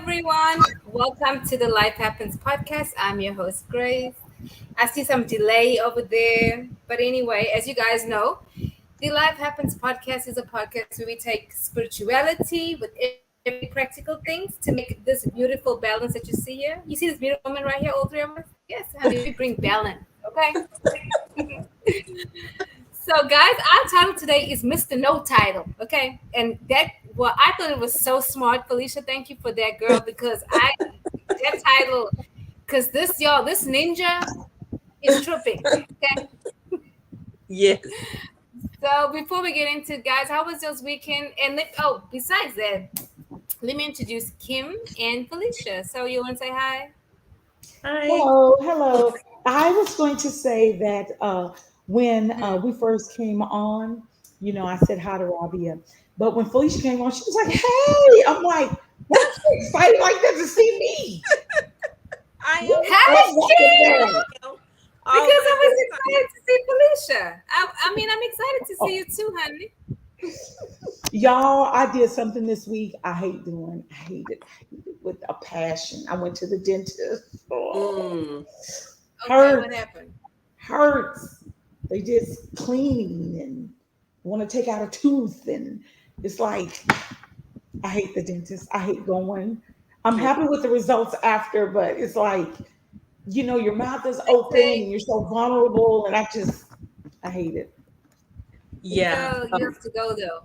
everyone. Welcome to the Life Happens podcast. I'm your host, Grace. I see some delay over there. But anyway, as you guys know, the Life Happens podcast is a podcast where we take spirituality with everyday practical things to make this beautiful balance that you see here. You see this beautiful woman right here, all three of us? Yes, honey, we bring balance, okay? So, guys, our title today is Mr. No Title. Okay. And I thought it was so smart, Felicia. Thank you for that, girl, because that title, because this ninja is tripping. Okay. Yes. So, before we get into it, guys, how was this weekend? And besides that, let me introduce Kim and Felicia. So, you want to say hi? Hi. Hello. I was going to say that when Hmm. we first came on, I said hi to Rabia. But when Felicia came on, she was like, "Hey," I'm like, "Why are you excited like that to see me? I am. Hi, What was Kim! that?" Because Always I was excited. excited to see Felicia. I mean, I'm excited to see you too, honey. Y'all, I did something this week I hate doing. I hate it with a passion. I went to the dentist. Oh, Mm. Okay, what hurts, happened? hurts. They just cleaning and want to take out a tooth. And it's like, I hate the dentist. I hate going. I'm Yeah. happy with the results after, but it's like, your mouth is They open say, and you're so vulnerable. And I hate it. Yeah. girl, you have to go though.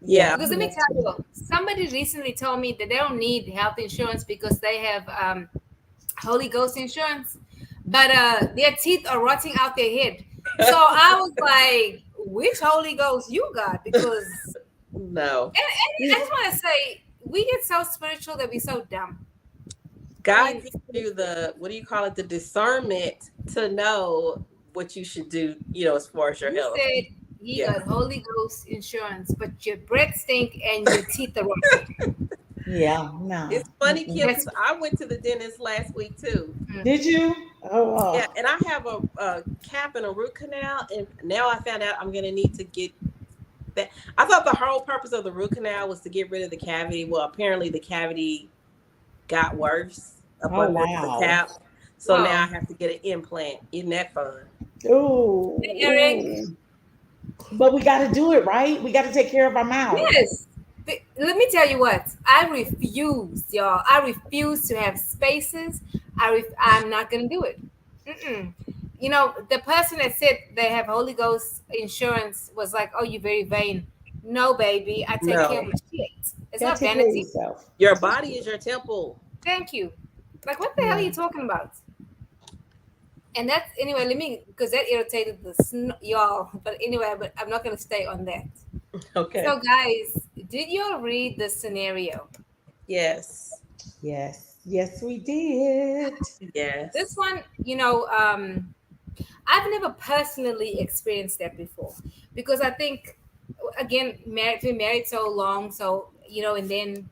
Yeah, Yeah. Because let you me have tell to. you, somebody recently told me that they don't need health insurance because they have Holy Ghost insurance, but their teeth are rotting out their head. So I was like, which Holy Ghost you got? Because No. and I just want to say, we get so spiritual that we're so dumb. I God mean, gives you the, what do you call it? The discernment to know what you should do, as far as your you health. said he Yeah. got Holy Ghost insurance, but your breath stink and your teeth are rotten. Yeah, no. It's funny, Mm-mm. Kim, because That's I went to the dentist last week too. mm, Did you? Oh, Yeah, and I have a cap and a root canal, and now I found out I'm gonna need to get that. I thought the whole purpose of the root canal was to get rid of the cavity. Well, apparently the cavity got worse up oh, under the wow. cap. So now I wow. have to get an implant. Isn't that fun? Hey, Ooh, Eric. ooh. But we got to do it, right? We got to take care of our mouth. Yes. Let me tell you what. I refuse, y'all. I refuse to have spaces. I'm not gonna do it. Mm-mm. You know, the person that said they have Holy Ghost insurance was like, "Oh, you're very vain." No, baby. I take care of No. my shit. It's Got not to take care of vanity. yourself. Your body is your temple. Thank you. Like, what the hell are Yeah. you talking about? And that's anyway. Let me because that irritated y'all. But anyway, but I'm not gonna stay on that. Okay. So, guys, did you read the scenario? Yes. Yes. Yes, we did. This Yes. one, I've never personally experienced that before because I think, again, been married so long, so and then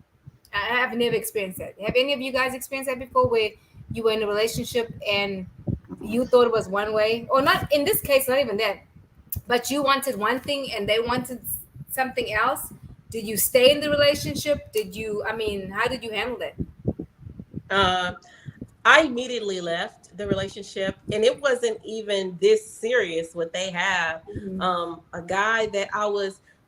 have never experienced that. Have any of you guys experienced that before, where you were in a relationship and you thought it was one way, or not? In this case, not even that, but you wanted one thing and they wanted something else. Did you stay in the relationship? Did you? I mean, how did you handle that? Um, I immediately left the relationship, and it wasn't even this serious. What they have, Mhm. a guy that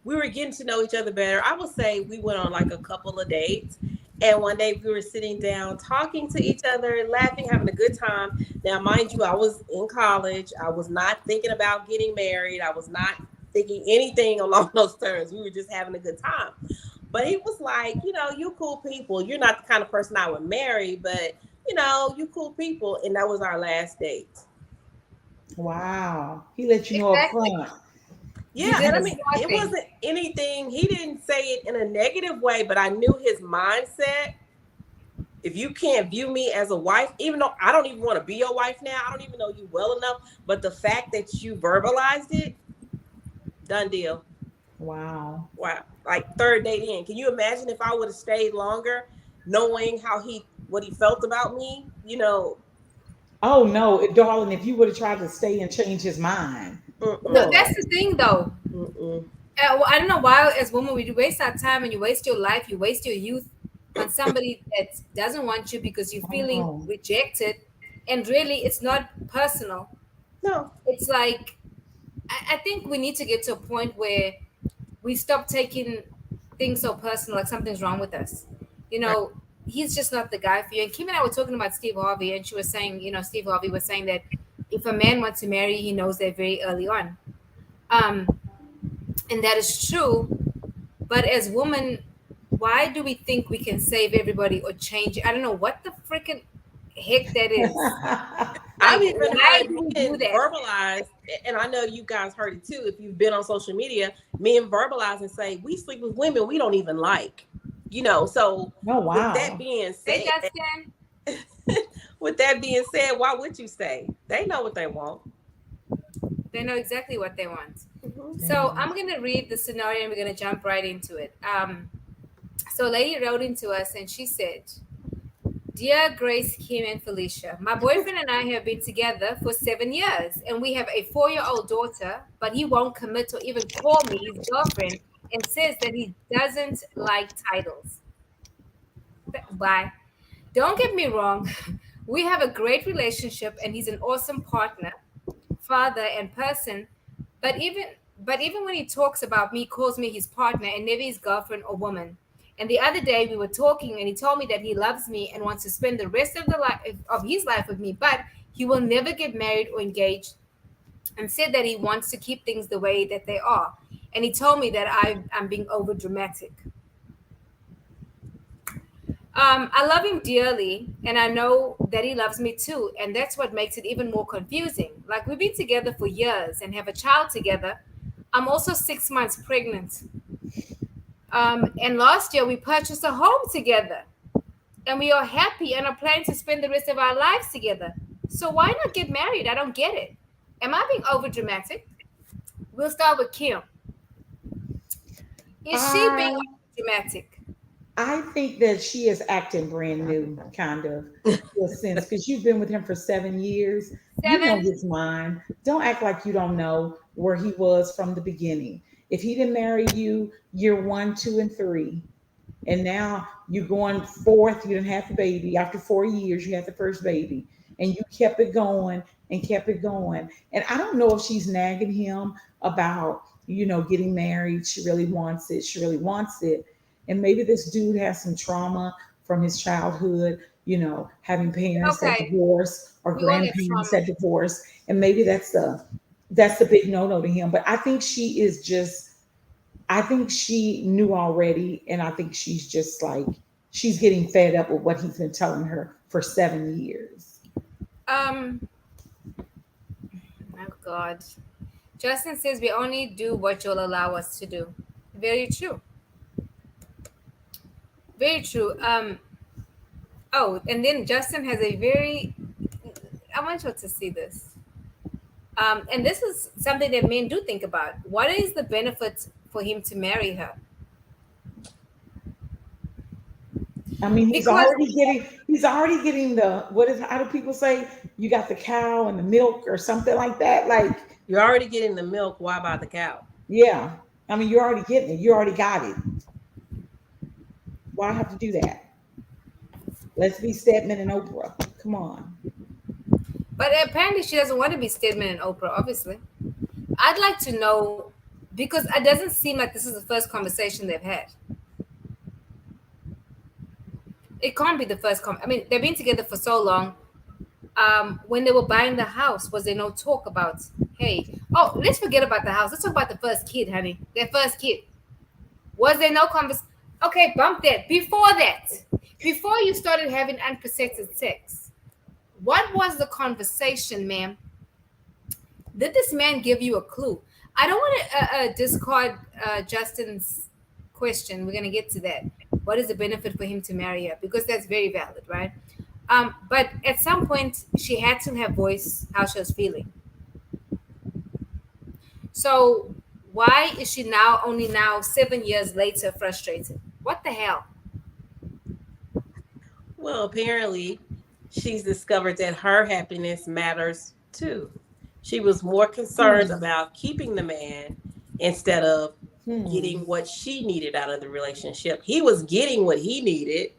we were getting to know each other better. I would say we went on like a couple of dates, and one day we were sitting down talking to each other, laughing, having a good time. Now, mind you, I was in college. I was not thinking about getting married. I was not thinking anything along those terms. We were just having a good time. But he was like, you cool people. You're not the kind of person I would marry, but you cool people. And that was our last date. Wow. He let you know up Exactly. front. You Yeah. did And I a mean, smart it thing. wasn't anything, he didn't say it in a negative way, but I knew his mindset. If you can't view me as a wife, even though I don't even want to be your wife now, I don't even know you well enough, but the fact that you verbalized it, done deal. Wow. Wow. Like third date in. Can you imagine if I would have stayed longer, knowing what he felt about me? Oh, no, darling, if you would have tried to stay and change his mind. No, Mm-mm, that's Oh, the thing, though. mm-mm. Well, I don't know why, as women, we waste our time and you waste your life, you waste your youth on somebody that doesn't want you because you're feeling Oh, rejected, and really it's not personal. No. It's like I think we need to get to a point where we stop taking things so personal, like something's wrong with us. You Right. know, he's just not the guy for you. And Kim and I were talking about Steve Harvey, and she was saying, Steve Harvey was saying that if a man wants to marry, he knows that very early on. Um, and that is true. But as women, why do we think we can save everybody or change? I don't know what the freaking heck that is. I've Like, even why heard do we do men that? verbalize, and I know you guys heard it too. If you've been on social media, men verbalize and say, "We sleep with women we don't even like." So oh with that wow. being Hey, said, Justin. with that being said, why would you stay? They know what they want. They know exactly what they want. Hmm. So Damn. I'm gonna read the scenario and we're gonna jump right into it. So a lady wrote into us and she said, "Dear Grace, Kim, and Felicia, my boyfriend and I have been together for 7 years, and we have a 4-year-old daughter. But he won't commit or even call me his girlfriend, and says that he doesn't like titles. Bye. Don't get me wrong, we have a great relationship, and he's an awesome partner, father, and person. But even when he talks about me, calls me his partner and never his girlfriend or woman. And the other day we were talking, and he told me that he loves me and wants to spend the rest of the life of his life with me, but he will never get married or engaged, and said that he wants to keep things the way that they are. And he told me that I'm being over dramatic. I love him dearly, and I know that he loves me too, and that's what makes it even more confusing. Like, we've been together for years and have a child together. I'm also 6 months pregnant. And last year we purchased a home together, and we are happy and are planning to spend the rest of our lives together. So why not get married? I don't get it. Am I being over dramatic? We'll start with Kim. Is she being I over dramatic? I think that she is acting brand new, kind of, in a sense, because you've been with him for 7 years. You know Seven. his mind. Don't act like you don't know where he was from the beginning. If he didn't marry you, year one, two, and three, and now you're going fourth, you didn't have the baby. After 4 years, you had the first baby, and you kept it going and kept it going. And I don't know if she's nagging him about, getting married. She really wants it. She really wants it. And maybe this dude has some trauma from his childhood, having parents that Okay, divorce or we all have grandparents trauma. that divorce. And maybe that's the big no-no to him. But I think she knew already, and I think she's just like she's getting fed up with what he's been telling her for 7 years. Um, oh God. Justin says we only do what you'll allow us to do. Very true. Very true. Oh, and then Justin has a very. I want you to see this. And this is something that men do think about. What is the benefit for him to marry her? I mean, he's Because already getting he's already getting the what is how do people say you got the cow and the milk or something like that? Like, You're already getting the milk. Why buy the cow? yeah. I mean, you're already getting it. You already got it. Why have to do that? Let's be Stedman and Oprah. Come on. but apparently she doesn't want to be Stedman and Oprah, obviously. I'd like to know, because it doesn't seem like this is the first conversation they've had. It can't be the first I mean, they've been together for so long. When they were buying the house, was there no talk about, hey, oh, let's forget about the house. Let's talk about the first kid, honey. Their first kid. Was there no conversation? Okay, bump that. Before you started having unprotected sex, what was the conversation, ma'am? Did this man give you a clue? I don't want to discard Justin's question. We're going to get to that. What is the benefit for him to marry her? Because that's very valid, right? But at some point, she had to have voice how she was feeling. So why is she now, only now, 7 years later, frustrated? What the hell? Well, apparently, she's discovered that her happiness matters too. She was more concerned Hmm. about keeping the man instead of Hmm. getting what she needed out of the relationship. He was getting what he needed.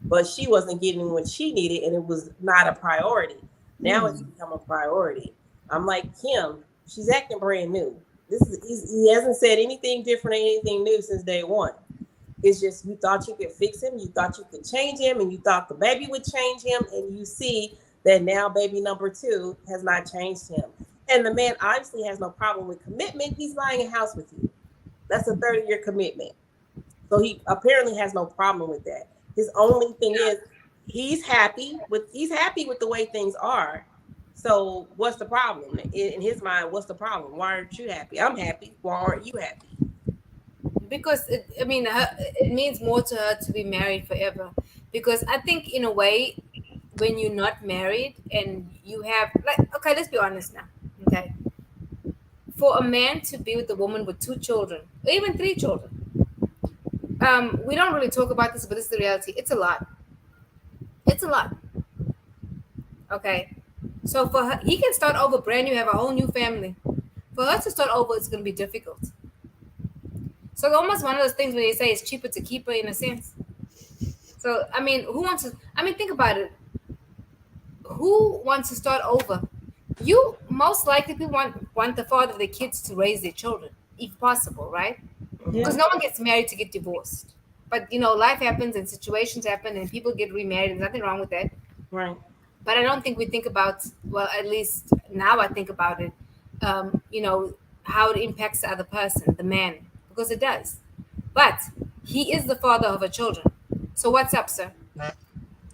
but she wasn't getting what she needed, and it was not a priority. Now it's Mm. become a priority. I'm like, Kim, she's acting brand new. He hasn't said anything different or anything new since day one. It's just you thought you could fix him, you thought you could change him, and you thought the baby would change him, and you see that now baby number two has not changed him. And the man obviously has no problem with commitment. He's buying a house with you. That's a 30-year commitment. So he apparently has no problem with that. His only thing is he's happy with the way things are. So what's the problem? In his mind, what's the problem? Why aren't you happy? I'm happy. Why aren't you happy? Because it means more to her to be married forever. Because I think in a way, when you're not married and you have, like, okay, let's be honest now. Okay, for a man to be with a woman with two children or even three children, we don't really talk about this, but this is the reality. It's a lot. It's a lot. Okay, so for her, he can start over brand new, have a whole new family. For her to start over, it's going to be difficult. So it's almost one of those things where they say it's cheaper to keep her in a sense. So I mean, who wants to? I mean, think about it. Who wants to start over? You most likely want the father of the kids to raise their children, if possible, right? Yeah. Because no one gets married to get divorced. But life happens and situations happen and people get remarried. There's nothing wrong with that. Right. But I don't think we think about, well, at least now I think about it, how it impacts the other person, the man, because it does. But he is the father of her children. So what's up, sir?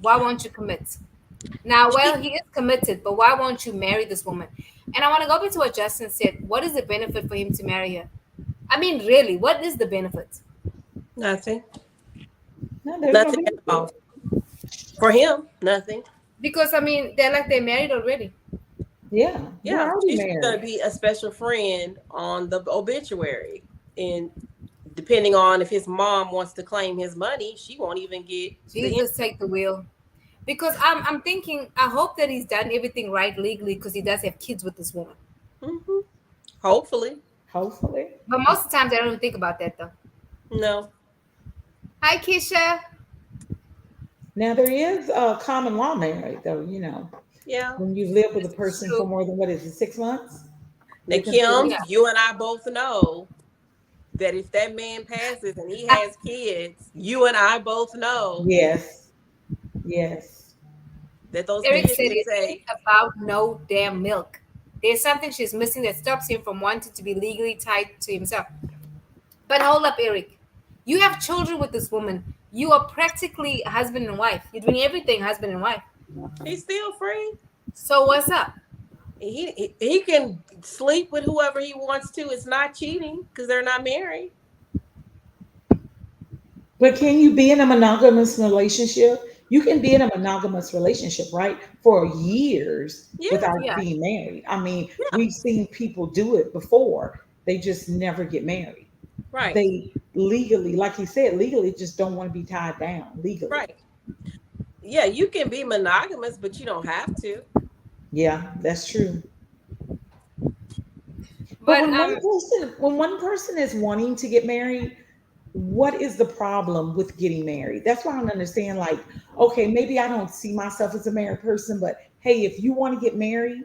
Why won't you commit? Now, well, he is committed, but why won't you marry this woman? And I want to go back to what Justin said. What is the benefit for him to marry her? I mean, really, what is the benefit? Nothing. No, there's no Nothing at benefit. all. For him, nothing. Because I mean, they're married already. Yeah, they're Yeah, already she's just gonna married. be a special friend on the obituary. And depending on if his mom wants to claim his money, she won't even get the Jesus, take the wheel. Because I'm thinking, I hope that he's done everything right legally because he does have kids with this woman. hmm Hopefully. Hopefully. But most of the times, I don't even think about that though. No. Hi, Keisha. Now there is a common law marriage, though. Yeah. When you live with a This is person for true. more than what is it, 6 months? Now, You're considered. Kim, Yeah. you and I both know that if that man passes and he has kids, you and I both know Yes, yes. that those Eric kids said can it ain't say, about no damn milk. There's something she's missing that stops him from wanting to be legally tied to himself. But hold up, Eric. You have children with this woman. You are practically husband and wife. You're doing everything husband and wife. he's still free. So what's up? He can sleep with whoever he wants to. It's not cheating because they're not married. But can you be in a monogamous relationship? You can be in a monogamous relationship, right, for years Yeah, without Yeah. being married. I mean, yeah, we've seen people do it before. They just never get married. right, They legally, like you said, legally just don't want to be tied down legally. right. Yeah, you can be monogamous, but you don't have to. Yeah, that's true. But But when one person is wanting to get married, what is the problem with getting married? That's why I don't understand. Like, okay, maybe I don't see myself as a married person, but hey, if you want to get married,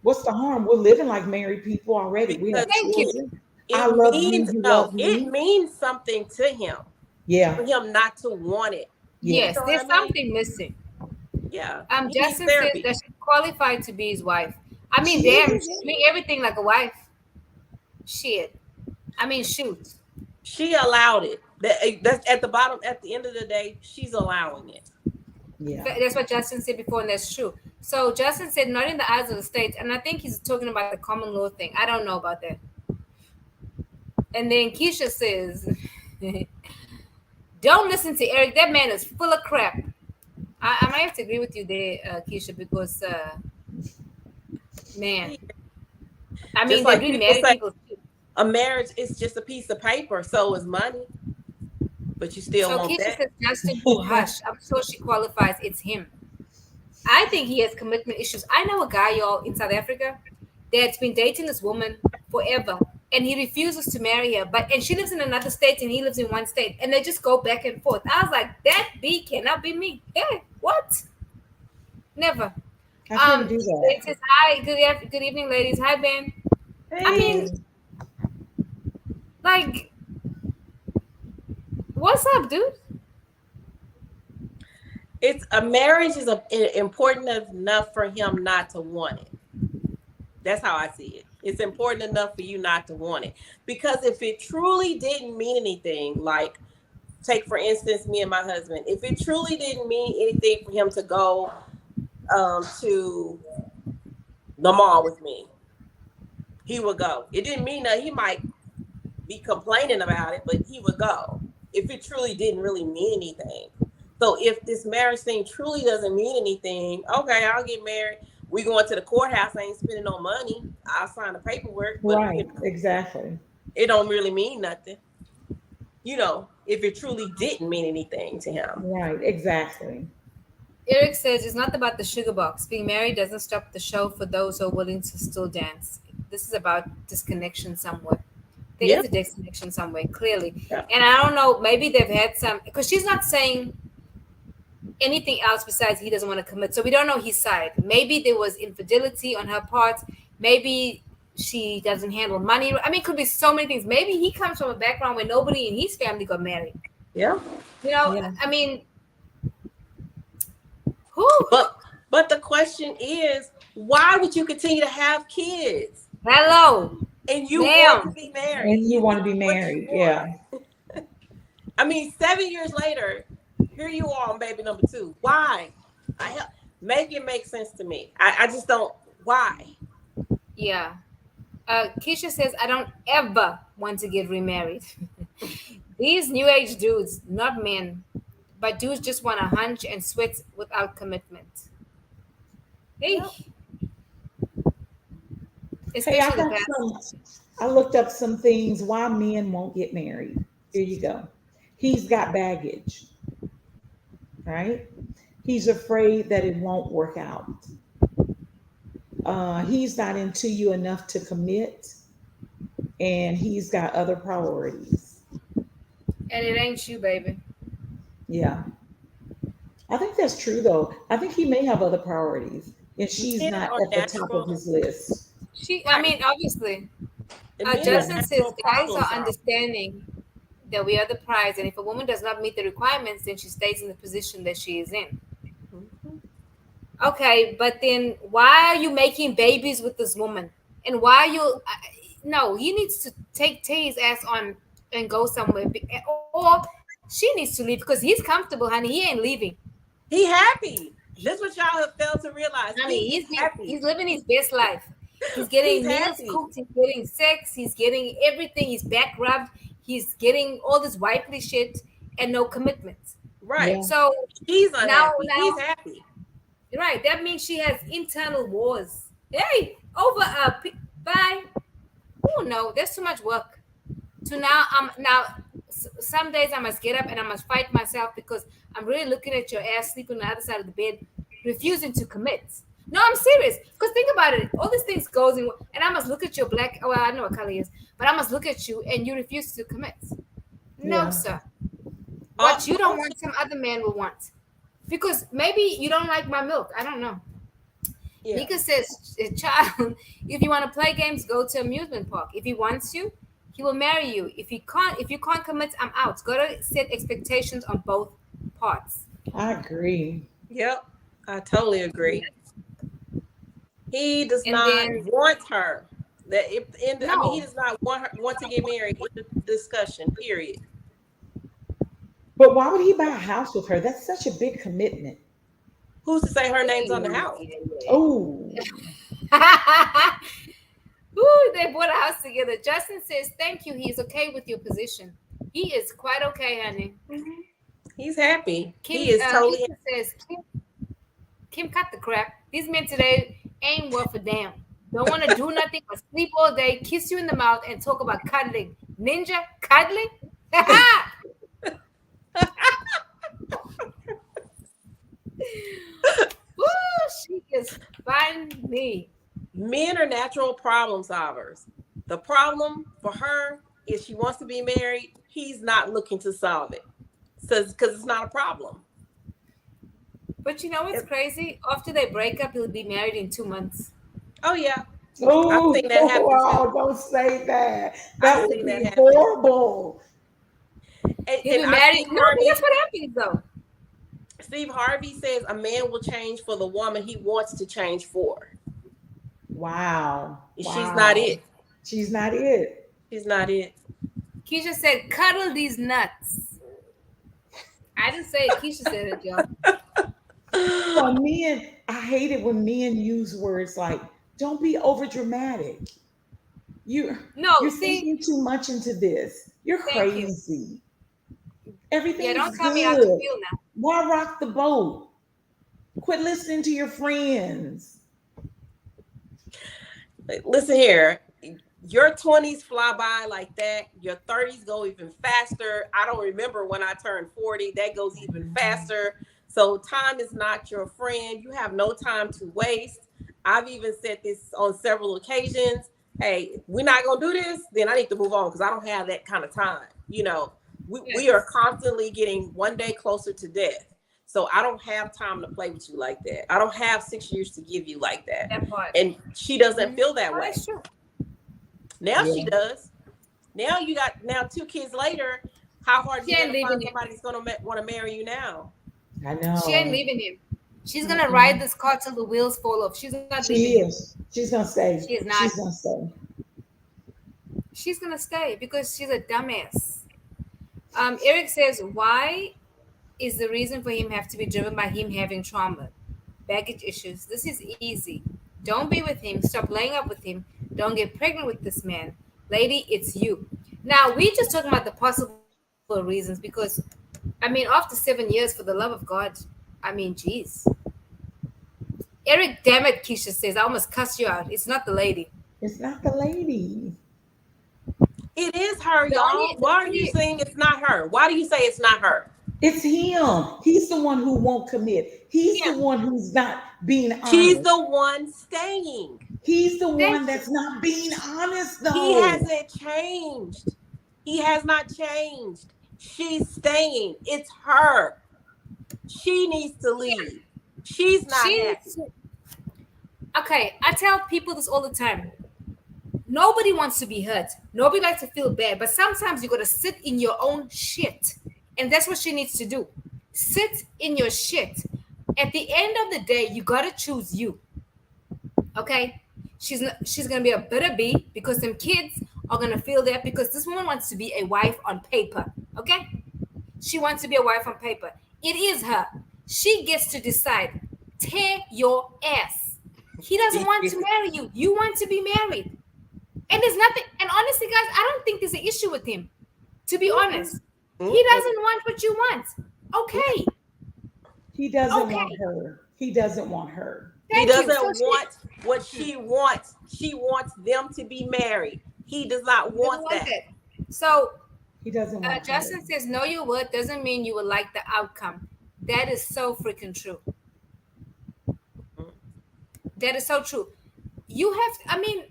what's the harm? We're living like married people already. We have Because thank you. children. I it love you. means You no, love it me. means something to him Yeah. for him not to want it. You Yes, Yes. know what there's I mean? something missing. Yeah, he needs Justin says therapy. that she's qualified to be his wife. I She mean, damn, is. she's doing everything like a wife. Shit. I mean, shoot. She allowed it. That's at the bottom. At the end of the day, she's allowing it. Yeah. That's what Justin said before, and that's true. So Justin said, not in the eyes of the state, and I think he's talking about the common law thing. I don't know about that. And then Keisha says, don't listen to Eric. That man is full of crap. I might have to agree with you there, Keisha, because man, I Just mean, they're like doing people married say, people too. a marriage is just a piece of paper. So is money, but you still So want Keisha that. says, Justin, you hush. I'm sure she qualifies. It's him. I think he has commitment issues. I know a guy, y'all, in South Africa that's been dating this woman forever. and he refuses to marry her. But and she lives in another state and he lives in one state, and they just go back and forth. I was like, that B cannot be me. Yeah, what? Never. I couldn't do It that. says hi. Good evening, ladies. Hi, Ben. I Hey, mean, like, what's up, dude? it's a marriage is important enough for him not to want it. That's how I see it. It's important enough for you not to want it. Because if it truly didn't mean anything, like take for instance me and my husband, if it truly didn't mean anything for him to go to the mall with me, he would go. It didn't mean that he might be complaining about it, but he would go if it truly didn't really mean anything. So if this marriage thing truly doesn't mean anything, okay, I'll get married. We going to the courthouse. I ain't spending no money. I'll sign the paperwork, but Right, exactly. it don't really mean nothing. If it truly didn't mean anything to him. Right, exactly. Eric says it's not about the sugar box. Being married doesn't stop the show for those who are willing to still dance. This is about disconnection somewhere. There Yeah. is a disconnection somewhere, clearly. Yeah. And I don't know, maybe they've had some, because she's not saying anything else besides he doesn't want to commit. So we don't know his side. Maybe there was infidelity on her part. Maybe she doesn't handle money. I mean, it could be so many things. Maybe he comes from a background where nobody in his family got married. Yeah. Yeah. I mean, who? But the question is, why would you continue to have kids Hello, and you want to ma'am. be married? And you want to be What you married. want. Yeah. I mean, 7 years later, here you are on baby number 2. Why? Make it make sense to me. I just don't. Why? Yeah. Keisha says, I don't ever want to get remarried. These new age dudes, not men, but dudes just want to hunch and sweat without commitment. Hey, Yep. Hey, I especially the got past. some. I looked up some things why men won't get married. Here you go. He's got baggage, right? He's afraid that it won't work out. He's not into you enough to commit, and he's got other priorities. And it ain't you, baby. Yeah, I think that's true though. I think he may have other priorities, and she's Men not are at the top of natural. his list. I Right. mean, obviously. And men are Yeah, Justin says, natural guys problem are solvers. understanding that we are the prize, and if a woman does not meet the requirements, then she stays in the position that she is in. Mhm. Okay, but then why are you making babies with this woman? And why you? No, he needs to take his ass on and go somewhere, or she needs to leave because he's comfortable, honey. He ain't leaving. He happy. This what y'all have failed to realize. I He mean, is he's happy. living his best life. He's He's getting meals happy. cooked. He's getting sex. He's getting everything. He's back rubbed. He's getting all this wifely shit and no commitments. Right. yeah, So He's now, unhappy. He's happy. right, that means she has internal wars. Hey, over bye. Oh no, there's too much work. So now some days I must get up and I must fight myself because I'm really looking at your ass sleeping on the other side of the bed, refusing to commit. No, I'm serious. Because think about it. All these things goes in, and I must look at your black. Oh, well, I know what color he is, but I must look at you, and you refuse to commit. No, yeah. sir. What you don't Also, want, some other man will want. Because maybe you don't like my milk. I don't know. yeah. Nika says, child, if you want to play games, go to amusement park. If he wants you, he will marry you. If you can't commit, I'm out. Got to set expectations on both parts. I agree. Yep. I totally agree. He does And not then want her. I mean, he no, does not want to get married in the discussion, period. But why would he buy a house with her? That's such a big commitment. Who's to say her name's on the yeah, house? Oh, yeah. Ooh, they bought a house together. Justin says, "Thank you. He's okay with your position. He is quite okay, honey." Mhm. He's happy. Kim He is totally Keisha says, Kim, cut the crap. These men today ain't worth a damn. Don't want to do nothing but sleep all day, kiss you in the mouth, and talk about cuddling. Ninja cuddling? Woo, she is funny. men are natural problem solvers. The problem for her is she wants to be married. He's not looking to solve it. Says because it's not a problem. But you know what's It- crazy? After they break up, he'll be married in 2 months. oh yeah, I've Oh, seen that happen wow, too. don't say that. I've That would seen that be happen. horrible. He'll And be I married. Steve No, but Harvey. that's what happens though. Steve Harvey says a man will change for the woman he wants to change for. Wow. She's not Wow. it. She's not it. She's not it. Keisha said, "Cuddle these nuts." I didn't say it. Keisha said it, y'all. Well, men, I hate it when men use words like, don't be over dramatic. You No, you're see, thinking too much into this. You're thank you. crazy. Yeah, Everything don't is tell me how to good. feel now. Why rock the boat? Quit listening to your friends. Listen here. Your 20s fly by like that. Your 30s go even faster. I don't remember when I turned 40. That goes even faster. So time is not your friend. You have no time to waste. I've even said this on several occasions. Hey, we're not gonna do this, then I need to move on because I don't have that kind of time. We are Yes, constantly getting one day closer to death. So I don't have time to play with you like that. I don't have 6 years to give you like that. that part. And she doesn't Mm-hmm. feel that Oh, way. that's true. Now Yeah. she does. Now you got now 2 kids later. How hard is She it ain't gonna find leaving him. somebody that's gonna want to marry you now? I She ain't know. leaving him. She's gonna ride Mm-mm. this car till the wheels fall off. She's not leaving She him. is. She's gonna She stay. is not. She's gonna stay. She's gonna stay because she's a dumbass. Eric says, "Why is the reason for him have to be driven by him having trauma, baggage issues? This is easy. Don't be with him. Stop laying up with him. Don't get pregnant with this man, lady. It's you." Now we just talking about the possible reasons because, I mean, after 7 years, for the love of God, I mean, jeez. Eric, damn it, Keisha says, I almost cussed you out. It's not the lady. It's not the lady. It is her, The y'all. only, Why the are you only, saying it's not her? Why do you say it's not her? It's him. He's the one who won't commit. He's the him. one who's not being She's honest. the one staying. He's the Thank one you. that's not being honest, He though. hasn't changed. He has not changed. She's staying. It's her. She needs to Yeah. leave. She's not She needs happy. to. Okay, I tell people this all the time. Nobody wants to be hurt. Nobody likes to feel bad. But sometimes you got to sit in your own shit. And that's what she needs to do. Sit in your shit. At the end of the day, you got to choose you. Okay? She's going to be a bitter bee because some kids are going to feel that because this woman wants to be a wife on paper. Okay? She wants to be a wife on paper. It is her. She gets to decide. Tear your ass. He doesn't want to marry you. You want to be married. And there's nothing, and honestly, guys, I don't think there's an issue with him. To be honest, he Mm-mm. doesn't want what you want. Okay, He doesn't want okay. her. He doesn't want her. He Thank you. So doesn't she want what she wants. She wants them to be married. He does not doesn't want want that. that. So He doesn't want her. Justin says, "Know your worth doesn't mean you will like the outcome." That is so freaking true. That is so true. You have, I mean,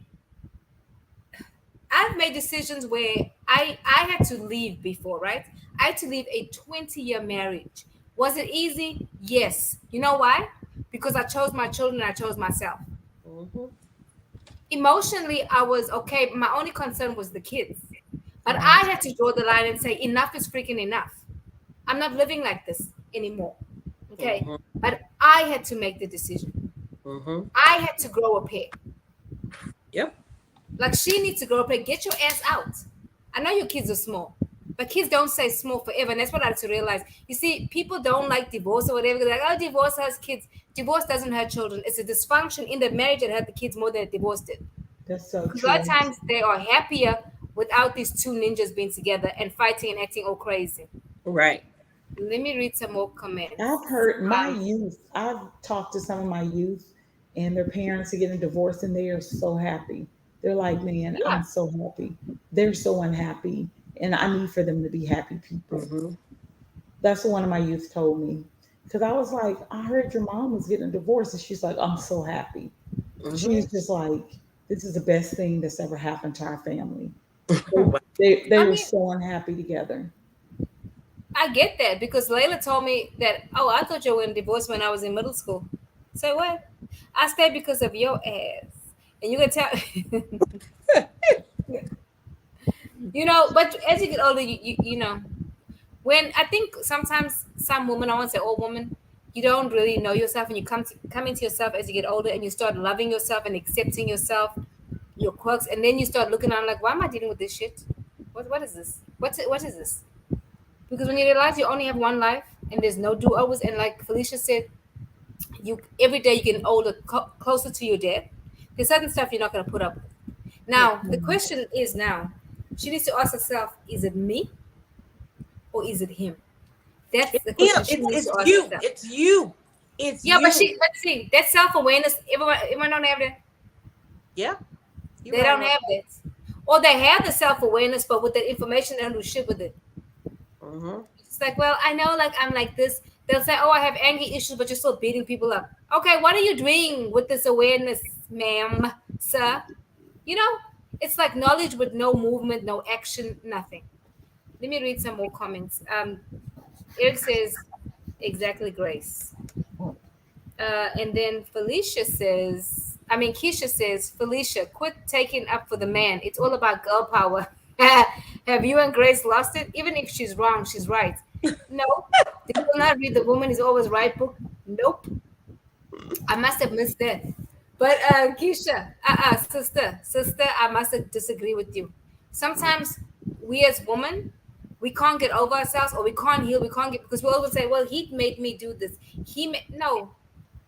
I've made decisions where I had to leave before, right? I had to leave a 20-year marriage. Was it easy? Yes. You know why? Because I chose my children, I chose myself. Mm-hmm. Emotionally, I was okay. My only concern was the kids. But Right. I had to draw the line and say, enough is freaking enough. I'm not living like this anymore. Okay. Mm-hmm. But I had to make the decision. Mm-hmm. I had to grow a pair. Yep. Like she needs to grow up and get your ass out. I know your kids are small, but kids don't stay small forever. And that's what I had to realize. You see, people don't like divorce or whatever. They're like, oh, divorce has kids. Divorce doesn't hurt children. It's a dysfunction in the marriage that hurt the kids more than a divorce did. That's so Because a lot of true. times they are happier without these two ninjas being together and fighting and acting all crazy. Right. Let me read some more comments. I've heard my Um, youth, I've talked to some of my youth and their parents are getting divorced and they are so happy. They're like, man, yeah, I'm so happy. They're so unhappy. And I need for them to be happy people. Mm-hmm. That's what one of my youth told me. Because I was like, I heard your mom was getting divorced. And she's like, I'm so happy. Mm-hmm. She's just like, This is the best thing that's ever happened to our family. They, Wow. they I were mean, so unhappy together. I get that because Layla told me that, oh, I thought you were in divorce when I was in middle school. Say what? I stayed because of your ass. And you can tell, but as you get older, when I think sometimes some women, I won't say all women, you don't really know yourself and you come into yourself as you get older and you start loving yourself and accepting yourself, your quirks, and then you start looking around like, why am I dealing with this shit? What is this? What is this? Because when you realize you only have one life and there's no do overs, and like Felicia said, you every day you're getting older, closer to your death. There's certain stuff you're not going to put up with. Yeah. Now the question is now, she needs to ask herself: is it me or is it him? That's It's the him. question she needs It's to ask you. herself. It's you. It's Yeah, you. but see, that self awareness. Everyone don't have that. Yeah. You're They right don't about have that, or they have the self awareness, but with the information, they don't do shit with it. that. Mm-hmm. It's like, well, I know, like I'm like this. They'll say, oh, I have anger issues, but you're still beating people up. Okay, what are you doing with this awareness, ma'am, sir? You know, it's like knowledge with no movement, no action, nothing. Let me read some more comments. Eric says, exactly, Grace. And then Felicia says, I mean, Keisha says, Felicia, quit taking up for the man. It's all about girl power. Have you and Grace lost it? Even if she's wrong, she's right. No, they will not read the woman is always right book. Nope. I must have missed that. But Keisha, sister, I must disagree with you. Sometimes we as women, we can't get over ourselves or we can't heal. We can't get because we always say, "Well, he made me do this." No.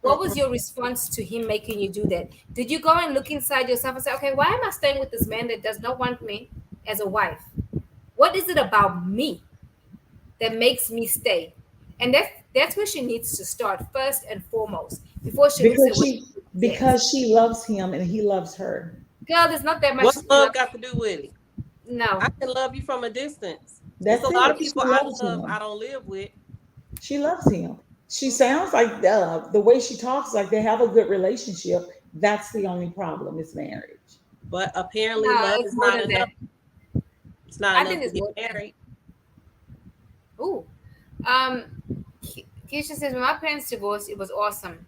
What was your response to him making you do that? Did you go and look inside yourself and say, "Okay, why am I staying with this man that does not want me as a wife? What is it about me that makes me stay?" And that's where she needs to start first and foremost before she looks Because at what she he says. because she loves him and he loves her. Girl, there's not that much What's love. love got to do with it? I No, can love you from a distance. It's a That's lot of it. people She I loves love, I him. don't live with. She loves him. She sounds like the way she talks like they have a good relationship. That's the only problem is marriage. But apparently, no, love it's is more not than that. enough. It's not I enough think to it's get more than that. married. Ooh. Um, Keisha says, when my parents divorced, it was awesome.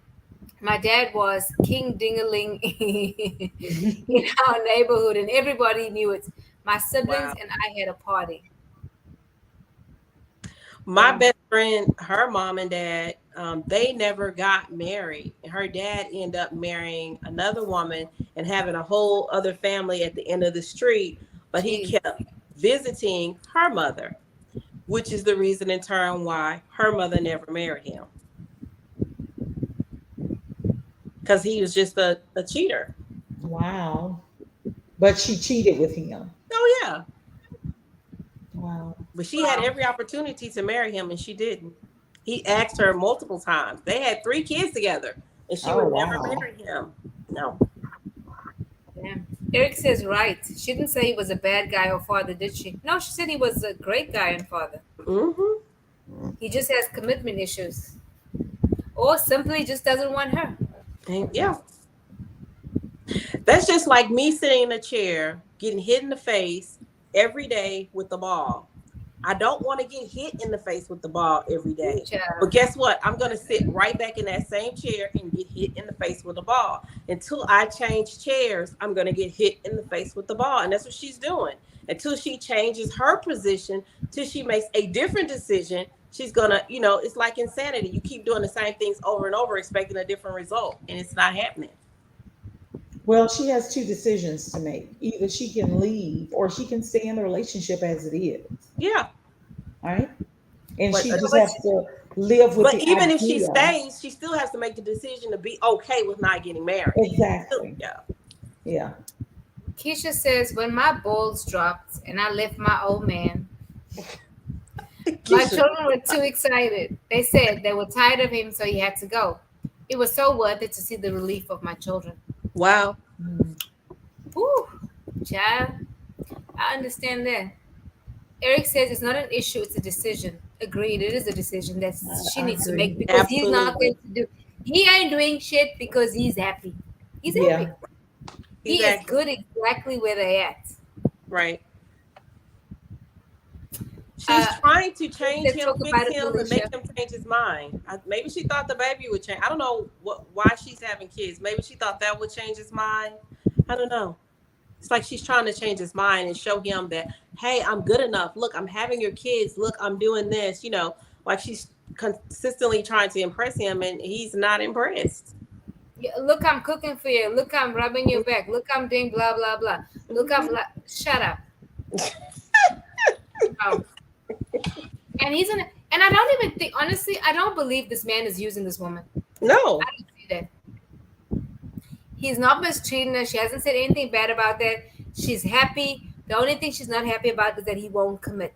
My dad was King Dingaling in our neighborhood, and everybody knew it. My siblings Wow. and I had a party. My Yeah. best friend, her mom and dad, they never got married. Her dad ended up marrying another woman and having a whole other family at the end of the street. But he Jeez. kept visiting her mother, which is the reason in turn why her mother never married him because he was just a cheater. Wow. But she cheated with him. Oh, yeah. Wow. But she had Wow. every opportunity to marry him and she didn't. He asked her multiple times. They had 3 kids together and she Oh would never wow. marry him. No. Yeah. Eric says right. She didn't say he was a bad guy or father, did she? No, she said he was a great guy and father. Hmm. He just has commitment issues. Or simply just doesn't want her. And yeah, that's just like me sitting in a chair, getting hit in the face every day with the ball. I don't want to get hit in the face with the ball every Ooh, day. But child. guess what? I'm going to sit right back in that same chair and get hit in the face with the ball. Until I change chairs, I'm going to get hit in the face with the ball. And that's what she's doing. Until she changes her position, till she makes a different decision, she's going to, it's like insanity. You keep doing the same things over and over, expecting a different result, and it's not happening. Well, she has two decisions to make. Either she can leave or she can stay in the relationship as it is. Yeah. All right. And But she uh, just But has to live with but the even if she idea. stays, she still has to make the decision to be okay with not getting married. Exactly. Yeah. Yeah. Keisha says, when my balls dropped and I left my old man, my Keisha. children were too excited. They said they were tired of him, so he had to go. It was so worth it to see the relief of my children. Wow. Mm. Whew, child, I understand that. Eric says it's not an issue, it's a decision. Agreed, it is a decision that she I needs to agree. make because he's not going Absolutely. to do, he ain't doing shit because he's happy. He's Yeah. happy. He is Exactly. good exactly where they're at. Right. She's Uh, trying to change let's him, talk fix about it, him, and Felicia. make him change his mind. Maybe she thought the baby would change. I don't know why she's having kids. Maybe she thought that would change his mind. I don't know. It's like she's trying to change his mind and show him that, hey, I'm good enough. Look, I'm having your kids. Look, I'm doing this. Like she's consistently trying to impress him, and he's not impressed. Yeah, look, I'm cooking for you. Look, I'm rubbing your back. Look, I'm doing blah blah blah. Look, shut up. No. And he's in. And I don't even think, honestly, I don't believe this man is using this woman. I No. don't see that. He's not mistreating her. She hasn't said anything bad about that. She's happy. The only thing she's not happy about is that he won't commit.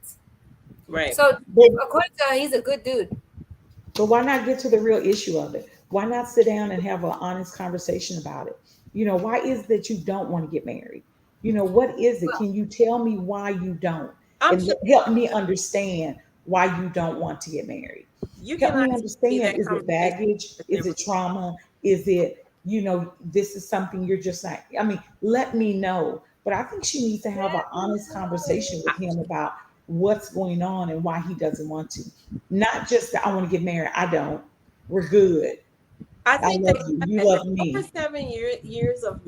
Right. So, But according to her, he's a good dude. why not get to the real issue of it? Why not sit down and have an honest conversation about it? Why is it that you don't want to get married? What is it? Well, Can you tell me why you don't? I'm And sure help me understand why you don't want to get married. you Help cannot me tell me understand. that Is it conversation baggage? has Is never. it trauma? Is it, this is something you're just not, I mean, let me know. But I think she needs to have an honest conversation with him about what's going on and why he doesn't want to. Not just that I want to get married. I don't. We're good. I I think they love you. have You that love over me. 7 years of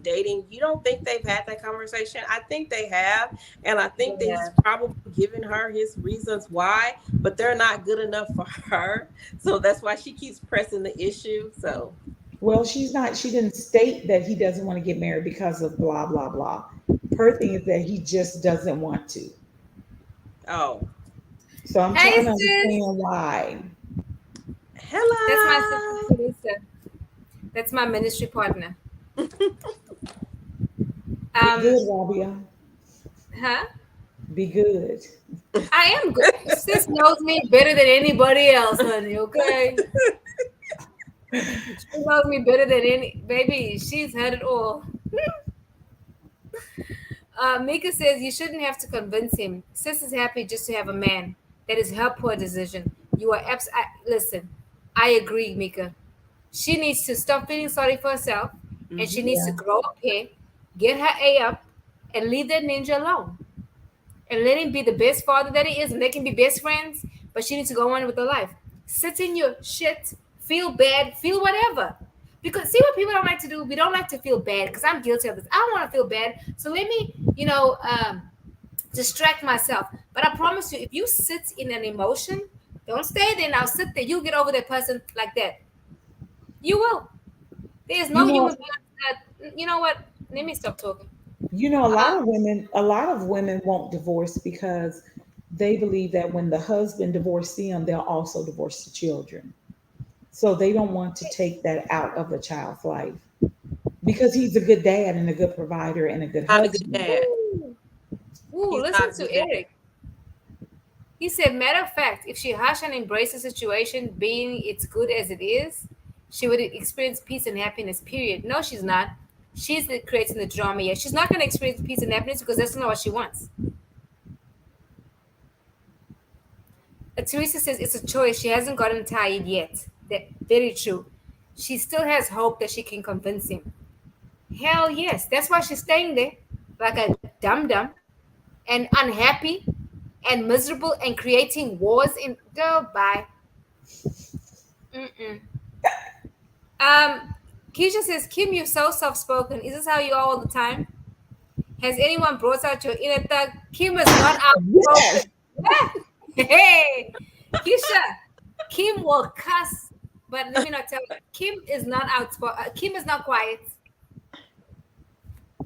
dating. You don't think they've had that conversation? I think they have, and I think that he's yeah. probably given her his reasons why, but they're not good enough for her. So that's why she keeps pressing the issue. So, Well, she didn't state that he doesn't want to get married because of blah, blah, blah. Her thing is that he just doesn't want to. oh, So I'm Hey, trying to sis. understand why. That's my sister, hello. Felicia. That's my ministry partner. Be Um, good, Rabia. huh? Be good. I am good. Sis knows me better than anybody else, honey. Okay, she knows me better than any baby. She's had it all. Mika says you shouldn't have to convince him. Sis is happy just to have a man. That is her poor decision. You are listen. I agree, Mika. She needs to stop feeling sorry for herself, and she Hmm. needs to Yeah. grow up here, get her A up, and leave that ninja alone. And let him be the best father that he is, and they can be best friends. But she needs to go on with her life. Sit in your shit, feel bad, feel whatever. Because see what people don't like to do. We don't like to feel bad because I'm guilty of this. I don't want to feel bad, so let me, distract myself. But I promise you, if you sit in an emotion, don't stay there. Now sit there. You'll get over that person like that. You will. There's You no human know, being. You know what? Let me stop talking. a Uh, lot of women won't divorce because they believe that when the husband divorces them, they'll also divorce the children. So they don't want to take that out of the child's life because he's a good dad and a good provider and a good Not a good husband. dad. ooh, ooh, He's listen not a to good dad. Eric. He said, matter of fact, if she hush and embrace the situation, being it's good as it is, she would experience peace and happiness, period. No, she's not. She's creating the drama. Yeah, she's not going to experience peace and happiness because that's not what she wants. Teresa says it's a choice. She hasn't gotten tired yet. That very true. She still has hope that she can convince him. Hell yes. That's why she's staying there like a dum dum and unhappy and miserable and creating wars in go bye. Mm-mm. Keisha says, Kim, you're so soft spoken. Is this how you are all the time? Has anyone brought out your inner thug? Kim is not Yes. outspoken. Hey, Keisha, Kim will cuss, but let me not tell you, Kim is not outspoken. Kim is not quiet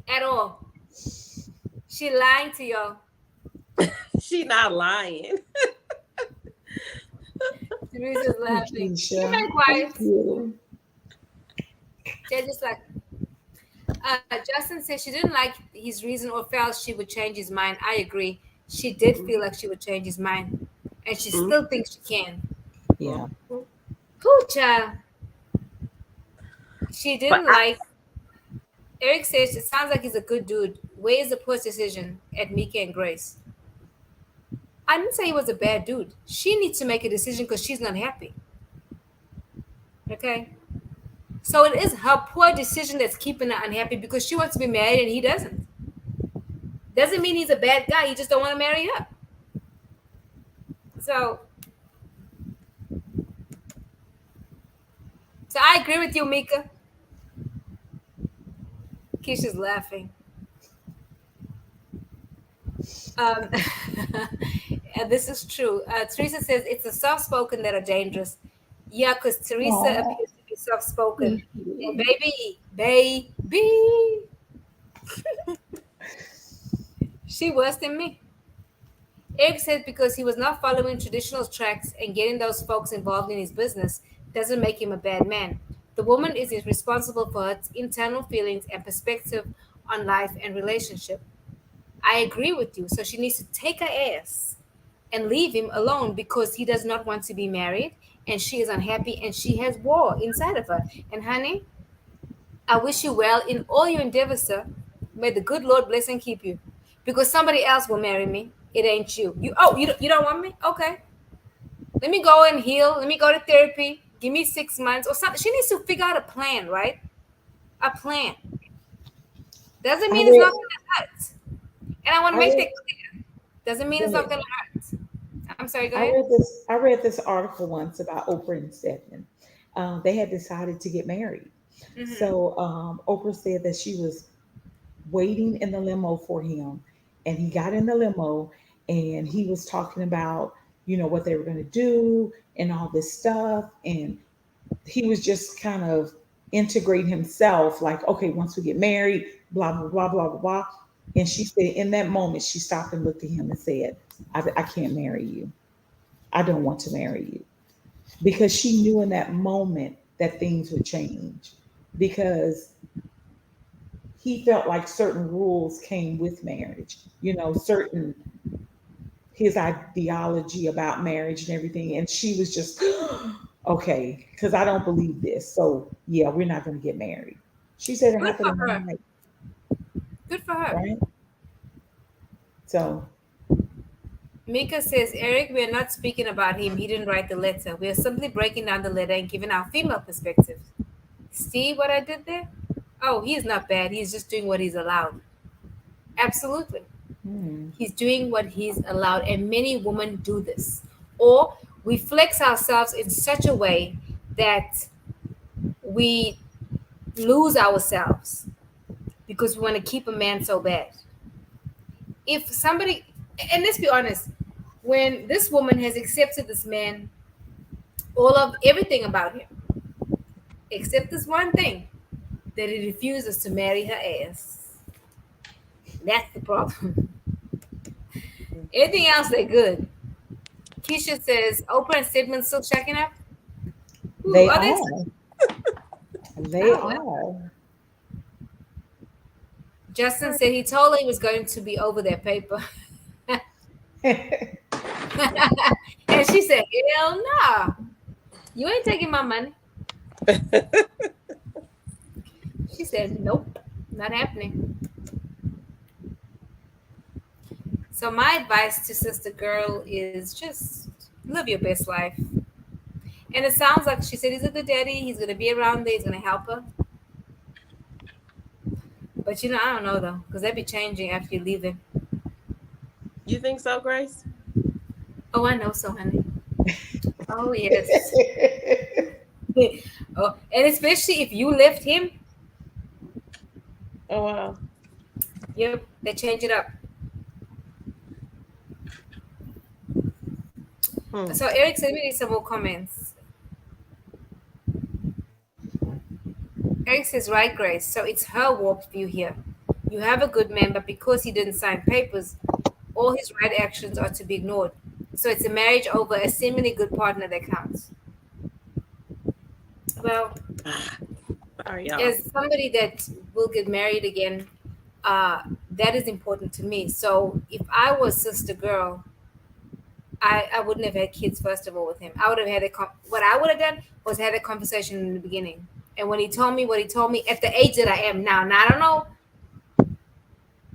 at all. She lying to y'all. She not lying. Teresa's You, laughing. Kim Keisha. ain't Thank quiet. you. They're just like, Justin said she didn't like his reason or felt she would change his mind. I agree. She did feel like she would change his mind, and she Mhm. still thinks she can. Yeah. Poocha. She But didn't like. Eric says it sounds like he's a good dude. Where is the post decision at Mika and Grace? I didn't say he was a bad dude. She needs to make a decision because she's not happy. Okay. So it is her poor decision that's keeping her unhappy because she wants to be married and he doesn't. Doesn't mean he's a bad guy. He just don't want to marry her. So, so I agree with you, Mika. Keisha's laughing. Um, and this is true. Teresa says it's the soft-spoken that are dangerous. Yeah, because Teresa Oh, appears to be soft-spoken. thank And you. baby, she worse than me. Eric said because he was not following traditional tracks and getting those folks involved in his business doesn't make him a bad man. The woman is responsible for her internal feelings and perspective on life and relationship. I agree with you. So she needs to take her ass and leave him alone because he does not want to be married and she is unhappy and she has war inside of her. And honey, I wish you well in all your endeavors, sir. May the good Lord bless and keep you. Because somebody else will marry me. It ain't you. You don't want me? Okay. Let me go and heal. Let me go to therapy. Give me 6 months or something. She needs to figure out a plan, right? A plan. Doesn't I mean it's not read, gonna hurt. And I want to I make read, that clear. Doesn't mean go it's not ahead. gonna hurt. I'm sorry, go I ahead. read this. I read this article once about Oprah and Stedman. They had decided to get married. Mm-hmm. So Oprah said that she was waiting in the limo for him, and he got in the limo, and he was talking about what they were going to do and all this stuff, and he was just kind of integrating himself, like, okay, once we get married, blah blah blah blah blah blah. And she said, in that moment, she stopped and looked at him and said, I can't marry you. I don't want to marry you, because she knew in that moment that things would change, because he felt like certain rules came with marriage, certain his ideology about marriage and everything. And she was just, okay, because I don't believe this. So, yeah, we're not going to get married. She said it Good happened for in her. one night, Good for her. right? So, Mika says, Eric, we are not speaking about him. He didn't write the letter. We are simply breaking down the letter and giving our female perspective. See what I did there? Oh, he is not bad. He's just doing what he's allowed. Absolutely. hmm, He's doing what he's allowed. And many women do this. Or we flex ourselves in such a way that we lose ourselves because we want to keep a man so bad. If somebody, and let's be honest, when this woman has accepted this man, all of everything about him, except this one thing that he refuses to marry her ass. That's the problem. Anything else, they're good. Keisha says, Oprah and Stedman still checking up? Ooh, they are they? are. They Oh, well. are. Justin said he told her he was going to be over their paper. And she said, hell no. You ain't taking my money. She said, nope, not happening. So my advice to sister girl is just live your best life. And it sounds like she said he's a good daddy. He's gonna be around there. He's gonna help her. But I don't know though, because they be changing after you leave him. You think so, Grace? Oh, I know so, honey. Oh yes. Oh, and especially if you left him, Oh wow. yep, they change it up. Hmm. So Eric sent me some more comments. Eric says, right, Grace. So it's her warped view here. You have a good man, but because he didn't sign papers, all his right actions are to be ignored. So it's a marriage over a seemingly good partner that counts. Well, Sorry, y'all. as somebody that will get married again, that is important to me. So if I was sister girl, I wouldn't have had kids first of all with him. I would have had what I would have done was had a conversation in the beginning. And when he told me what he told me at the age that I am now I don't know,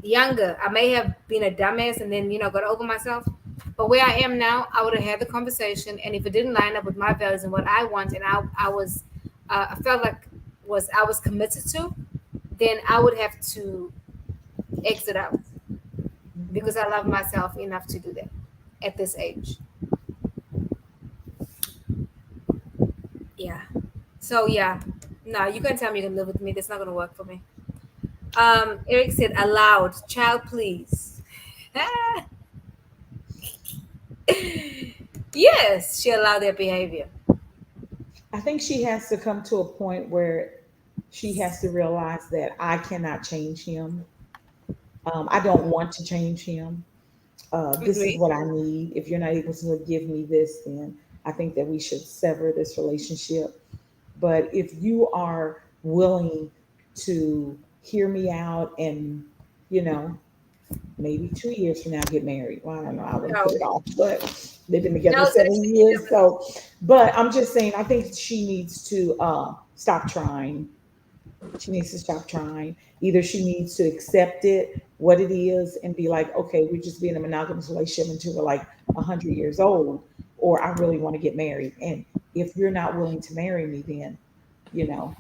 younger, I may have been a dumbass and then got over myself. But where I am now, I would have had the conversation, and if it didn't line up with my values and what I want, and I felt like I was committed to, then I would have to exit out Mhm. because I love myself enough to do that at this age. Yeah. So yeah, no, you can tell me you can live with me. That's not gonna work for me. Eric said aloud, child, please. Yes, she allowed their behavior. I think she has to come to a point where she has to realize that I cannot change him. I don't want to change him. This is Agree. what I need. If you're not able to give me this, then I think that we should sever this relationship. But if you are willing to hear me out and, you know, maybe 2 years from now get married. Well, I don't know. I wouldn't put No, it off, but they've been no, together it's 7 years. So, but I'm just saying, I think she needs to stop trying. She needs to stop trying. Either she needs to accept it, what it is, and be like, okay, we're just being in a monogamous relationship until we're like 100 years old, or I really want to get married. And if you're not willing to marry me, then, you know,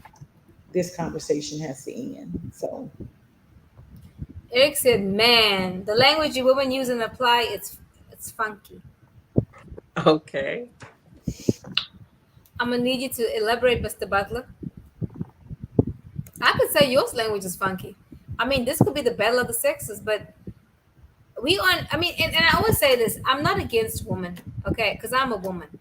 this conversation has to end. So, Eric said, "Man, the language you women use and apply, it's funky. Okay. I'm gonna need you to elaborate, Mr. Butler. I could say your language is funky. I mean, this could be the battle of the sexes, but we on. I mean, and I always say this: I'm not against women, okay? Because I'm a woman,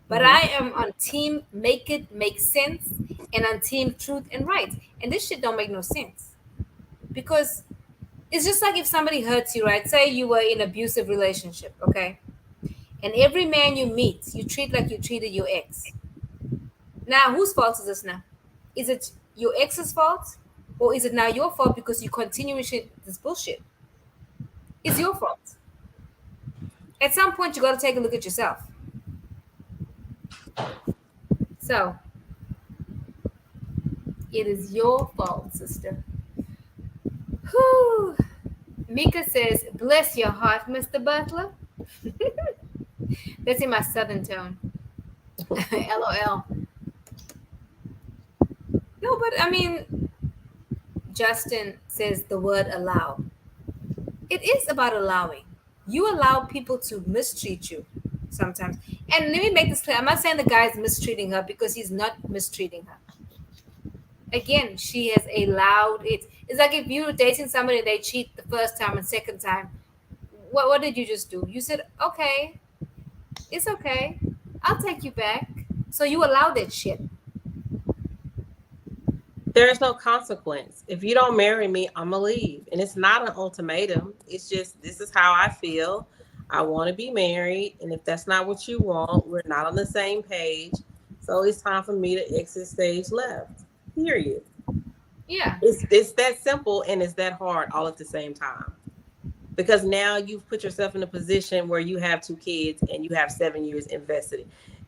but mhm. I am on team make it make sense, and on team truth and right. And this shit don't make no sense because it's just like if somebody hurts you, right? Say you were in an abusive relationship, okay? And every man you meet, you treat like you treated your ex. Now, whose fault is this now? Is it your ex's fault? Or is it now your fault because you continue with this bullshit? It's your fault. At some point, you got to take a look at yourself. So, it is your fault, sister. Whew. Mika says, bless your heart, Mr. Butler. That's in my southern tone. LOL. No, but I mean, Justin says the word allow. It is about allowing. You allow people to mistreat you sometimes. And let me make this clear. I'm not saying the guy's mistreating her because he's not mistreating her. Again, she has allowed it. It's like if you were dating somebody and they cheat the first time and second time. What did you just do? You said, okay, it's okay. I'll take you back. So you allow that shit. There's no consequence. If you don't marry me, I'm gonna leave. And it's not an ultimatum. It's just this is how I feel. I want to be married, and if that's not what you want, we're not on the same page. So it's time for me to exit stage left. Period. Yeah. It's that simple and it's that hard all at the same time. Because now you've put yourself in a position where you have two kids and you have 7 years invested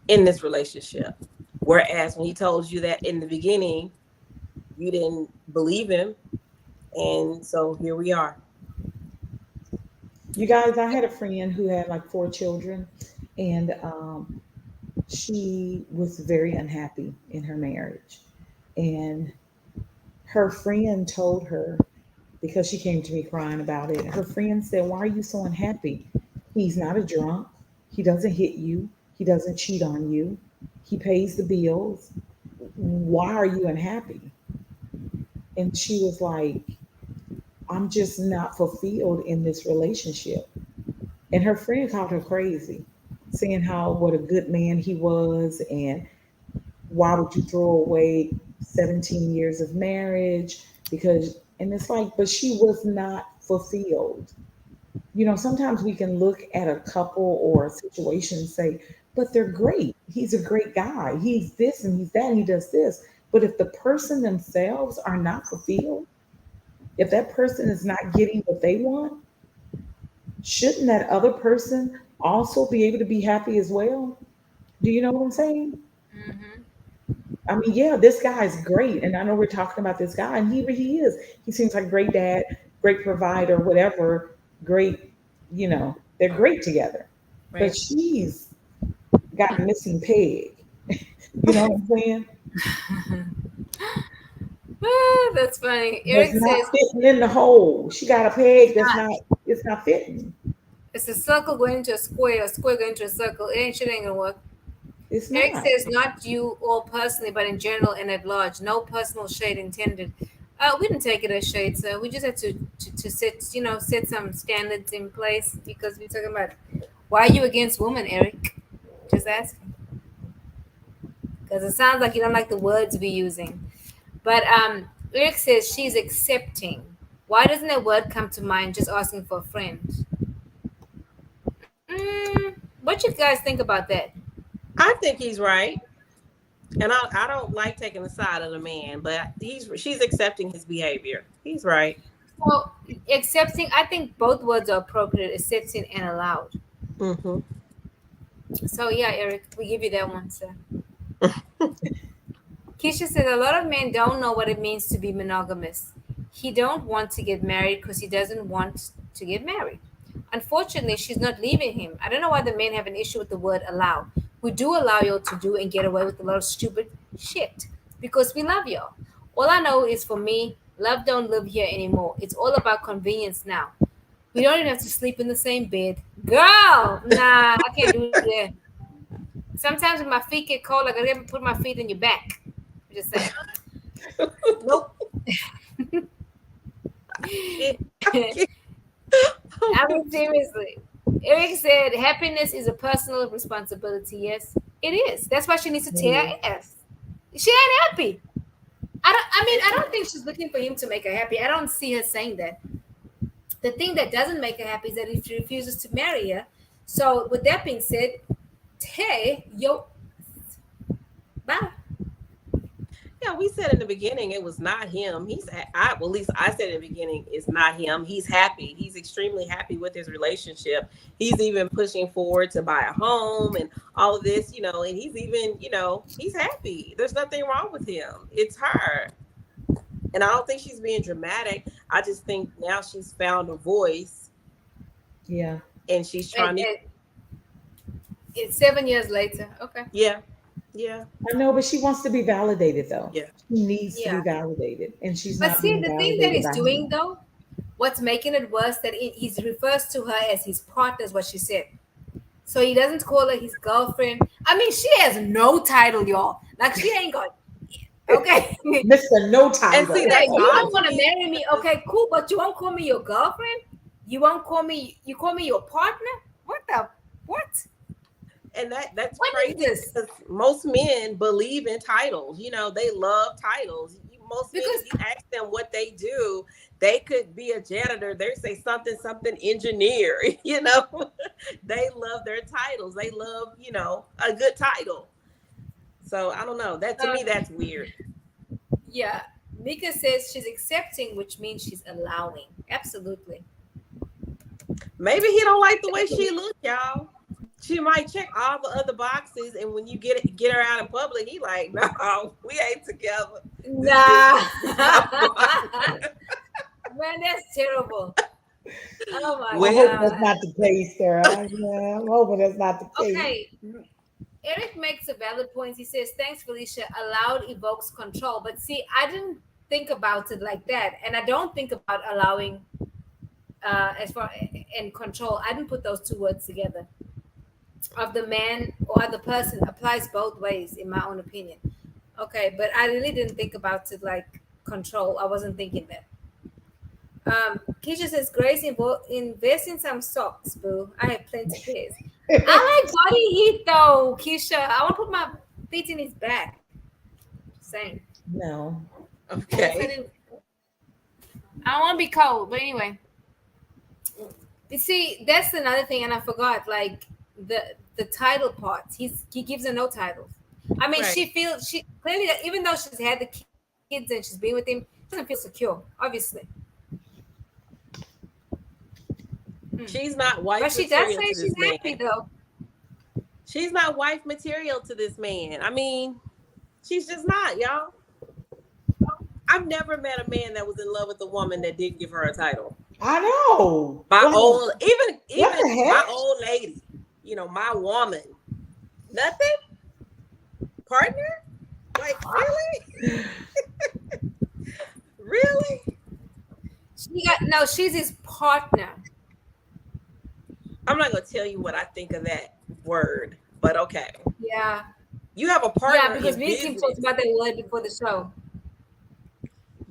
in this relationship. Whereas when he told you that in the beginning, you didn't believe him. And so here we are. You guys, I had a friend who had like 4 children, and she was very unhappy in her marriage. And her friend told her, because she came to me crying about it, her friend said, why are you so unhappy? He's not a drunk. He doesn't hit you. He doesn't cheat on you. He pays the bills. Why are you unhappy? And she was like, I'm just not fulfilled in this relationship. And her friend called her crazy, saying how what a good man he was, and why would you throw away 17 years of marriage? Because, and it's like, but she was not fulfilled. You know, sometimes we can look at a couple or a situation and say, but they're great. He's a great guy. He's this and he's that and he does this. But if the person themselves are not fulfilled, if that person is not getting what they want, shouldn't that other person also be able to be happy as well? Do you know what I'm saying? Hmm. I mean, yeah, this guy is great. And I know we're talking about this guy, and he is. He seems like a great dad, great provider, whatever, great, they're great together. But Right. she's got a missing peg. You know what I'm saying? Ah, that's funny. That's Eric not says fitting in the hole. She got a peg that's not. not. It's not fitting. It's a circle going into a square going into a circle. It ain't shit ain't gonna work. It's Eric not. says not you all personally, but in general and at large. No personal shade intended. We didn't take it as shade, sir. We just had to set set some standards in place because we're talking about why are you against women, Eric? Just asking. Because it sounds like you don't like the words we're using. But Eric says she's accepting. Why doesn't that word come to mind just asking for a friend? What you guys think about that? I think he's right. And I don't like taking the side of the man, but she's accepting his behavior. He's right. Well, accepting, I think both words are appropriate, accepting and allowed. Mm-hmm. So yeah, Eric, we give you that one, sir. Keisha said a lot of men don't know what it means to be monogamous. He don't want to get married because he doesn't want to get married. Unfortunately, she's not leaving him. I don't know why the men have an issue with the word allow. We do allow y'all to do and get away with a lot of stupid shit because we love y'all. All I know is for me, love don't live here anymore. It's all about convenience now. We don't even have to sleep in the same bed. Girl, nah, I can't do that. Sometimes when my feet get cold, I gotta put my feet in your back. I'm just saying. Nope. I mean, seriously. Eric said happiness is a personal responsibility. Yes, it is. That's why she needs to tear Yeah. ass. She ain't happy. I don't think she's looking for him to make her happy. I don't see her saying that. The thing that doesn't make her happy is that if she refuses to marry her. So with that being said, hey, yo, bye. Yeah, we said in the beginning it was not him. Well, at least I said in the beginning it's not him. He's happy. He's extremely happy with his relationship. He's even pushing forward to buy a home and all of this, and he's even, he's happy. There's nothing wrong with him. It's her. And I don't think she's being dramatic. I just think now she's found a voice Yeah. and she's And, trying to, and it's 7 years later. Okay. yeah, yeah, I know, but she wants to be validated though. yeah. She needs to be Yeah. validated, and she's But not see, being the thing that validated he's by doing him. though, what's making it worse that he refers to her as his partner, is what she said. So he doesn't call her his girlfriend. I mean, she has no title, y'all. Like she ain't got. Okay. Mr. No And see, title. Yeah, that's you odd don't to want to me marry me. because Okay, cool, but you won't call me your girlfriend. You won't call me. You call me your partner. What the? What? and that's What is crazy this? because most men believe in titles. They love titles. Most men, Because if you ask them what they do, they could be a janitor. They say something something engineer. They love their titles. They love a good title. So I don't know. That to me um, that's weird. yeah, Mika says she's accepting, which means she's allowing. Absolutely. Maybe he don't like the way she look, y'all. She might check all the other boxes, and when you get her out in public, he like, no, we ain't together. Nah. This is my partner. Man, that's terrible. Oh my I hope that's god. Well, not the case, Sarah. Yeah, I'm hoping that's not the case. Okay. Eric makes a valid point. He says, "Thanks, Felicia. Allowed evokes control." But see, I didn't think about it like that, and I don't think about allowing as far and control. I didn't put those two words together. Of the man or the person applies both ways, in my own opinion. Okay, but I really didn't think about it like control. I wasn't thinking that. Keisha says, Grace, invest in some socks, boo. I have plenty pairs. I like body heat though, Keisha. I want to put my feet in his back. Same. No. Yes, I okay. do. I don't want to be cold, but anyway. You see, that's another thing, and I forgot. Like the title parts. He gives her no titles. I mean, Right. she feels she clearly that even though she's had the kids and she's been with him, she doesn't feel secure. Obviously, She's not but wife she does material say to she's this man. happy though. She's not wife material to this man. I mean, she's just not, y'all. I've never met a man that was in love with a woman that didn't give her a title. I know. My Like, old, even what even the my heck? old lady, my woman, nothing partner. Like really? Really? She got no. She's his partner. I'm not gonna tell you what I think of that word, but okay. Yeah, You have a yeah. partner Because in me and Kim talked business. about that word before the show.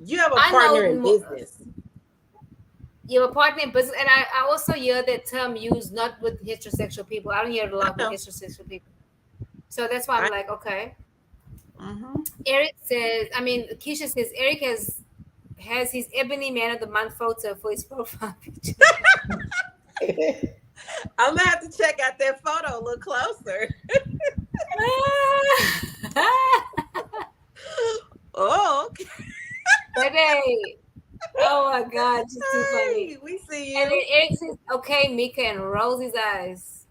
You have a I partner know in business. you're a partner in business, and I also hear that term used not with heterosexual people. I don't hear it a I lot with know. heterosexual people. So that's why I'm I. like, okay. Mm-hmm. Eric says, I mean, Keisha says Eric has his Ebony Man of the Month photo for his profile picture. I'm gonna have to check out that photo a little closer. Oh, okay. Baby, oh my God, she's too funny. Hey, we see And then you. Eric says, okay, Mika, and rolls his eyes.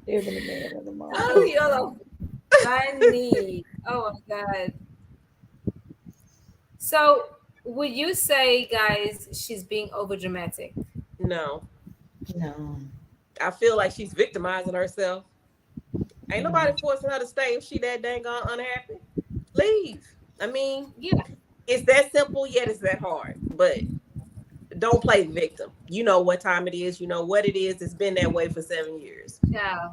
Ebony Man of the month. Oh, y'all are funny. Oh my God. So, would you say, guys, she's being over dramatic? No, No. I feel like she's victimizing herself. Ain't nobody Mm. forcing her to stay if she that dang on unhappy. Leave. I mean, Yeah. it's that simple, yet it's that hard. But don't play the victim. You know what time it is. You know what it is. It's been that way for 7 years. Yeah.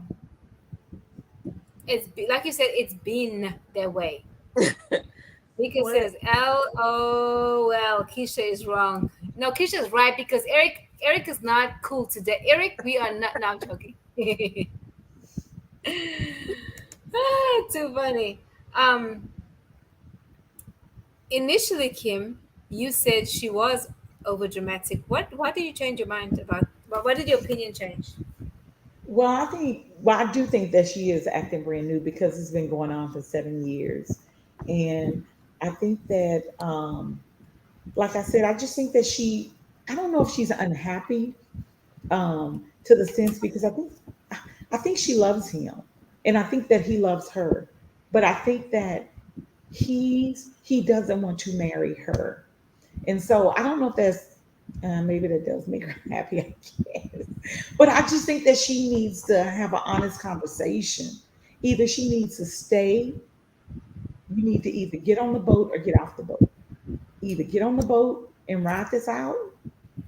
Like you said, it's been that way. Mika What? says, LOL, Keisha is wrong. No, Keisha is right because Eric is not cool today. Eric, we are not. No, I'm joking. Too funny. Um, Initially, Kim, you said she was over dramatic. What? Why did you change your mind about? Why did your opinion change? Well, I do think that she is acting brand new because it's been going on for 7 years. And I think that, like I said, I just think that I don't know if she's unhappy, to the sense, because I think she loves him, and I think that he loves her, but I think that he doesn't want to marry her, and so I don't know if maybe that does make her happy, I guess. But I just think that she needs to have an honest conversation. Either she needs to stay, you need to either get on the boat or get off the boat. Either get on the boat and ride this out,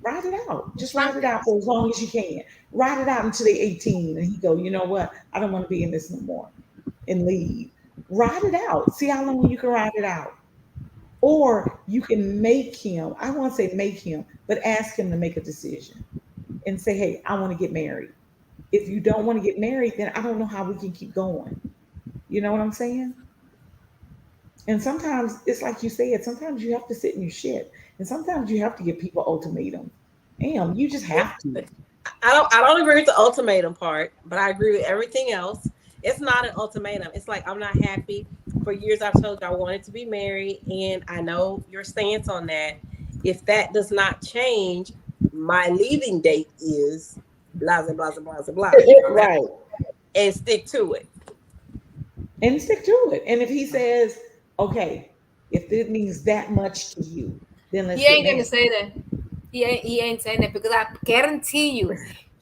ride it out. Just ride it Something. out for as long as you can. Ride it out until they're 18 and he go, you know what? I don't want to be in this no more, and leave. Ride it out. See how long you can ride it out. Or you can make him, I won't say make him, but ask him to make a decision and say, hey, I want to get married. If you don't want to get married, then I don't know how we can keep going. You know what I'm saying? And sometimes it's like you said, sometimes you have to sit in your shit. And sometimes you have to give people ultimatums. Damn, you just have to. I don't agree with the ultimatum part, but I agree with everything else. It's not an ultimatum. It's like I'm not happy. For years I've told you I wanted to be married, and I know your stance on that. If that does not change, my leaving date is blah blah blah blah blah blah. Okay, Right. and stick to it. And stick to it. And if he says, okay, if it means that much to you, then let's He get ain't gonna married. say that. He ain't saying that because I guarantee you,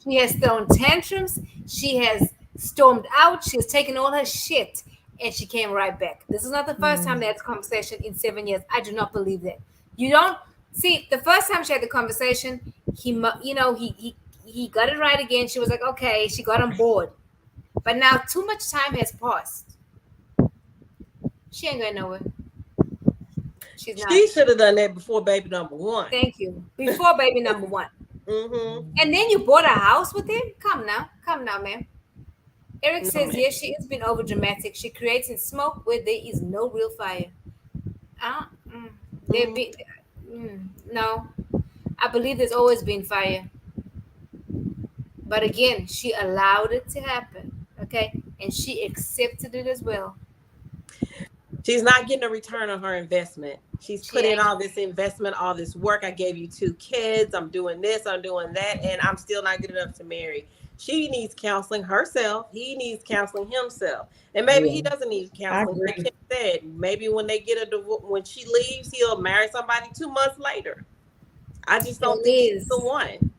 she has thrown tantrums. She has stormed out. She has taken all her shit, and she came right back. This is not the first time they Mm, had this conversation in 7 years. I do not believe that. You don't see the first time she had the conversation. He got it right again. She was like, okay. She got on board, but now too much time has passed. She ain't going nowhere. She's not. She should have done that before baby number one. Thank you. Before baby number one. Mm-hmm. And then you bought a house with him? Come now, man. Eric No says, man. yes, she has been over dramatic. She creates in smoke where there is no real fire. Uh, mm, there Mm. be, no, I believe there's always been fire. But again, she allowed it to happen. Okay. And she accepted it as well. She's not getting a return on her investment. She's She put in ain't. all this investment, all this work. I gave you 2 kids. I'm doing this, I'm doing that, and I'm still not good enough to marry. She needs counseling herself. He needs counseling himself. And maybe he yeah, doesn't need I counseling. Like agree. Kim said, maybe when they get a divorce, when she leaves, he'll marry somebody 2 months later. I just don't think she's the Please. one.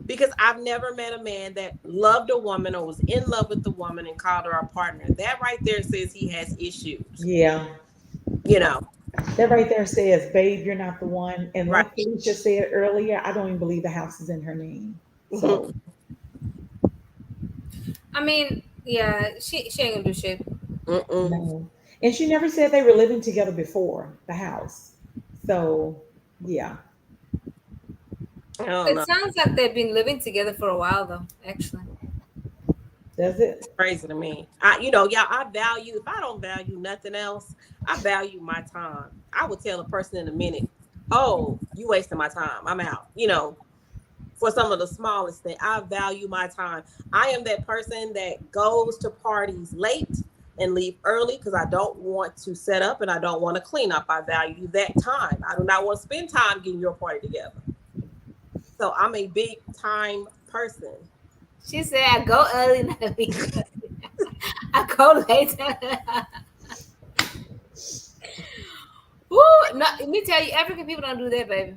Because I've never met a man that loved a woman or was in love with the woman and called her a partner. That right there says he has issues. Yeah. You know, That right there says, babe, you're not the one. And right? like Felicia said earlier, I don't even believe the house is in her name. So I mean, yeah, she ain't gonna do shit. Mm-mm. no. And she never said they were living together before the house. So yeah. I don't It know. sounds like they've been living together for a while, though. Actually, Does it? Crazy to me. Y'all, I value, if I don't value nothing else, I value my time. I would tell a person in a minute, oh, you wasting my time. I'm out. For some of the smallest things, I value my time. I am that person that goes to parties late and leave early because I don't want to set up and I don't want to clean up. I value that time. I do not want to spend time getting your party together. So I'm a big time person. she said, "I go early, not a week. I go later." Woo! No, let me tell you, African people don't do that, baby.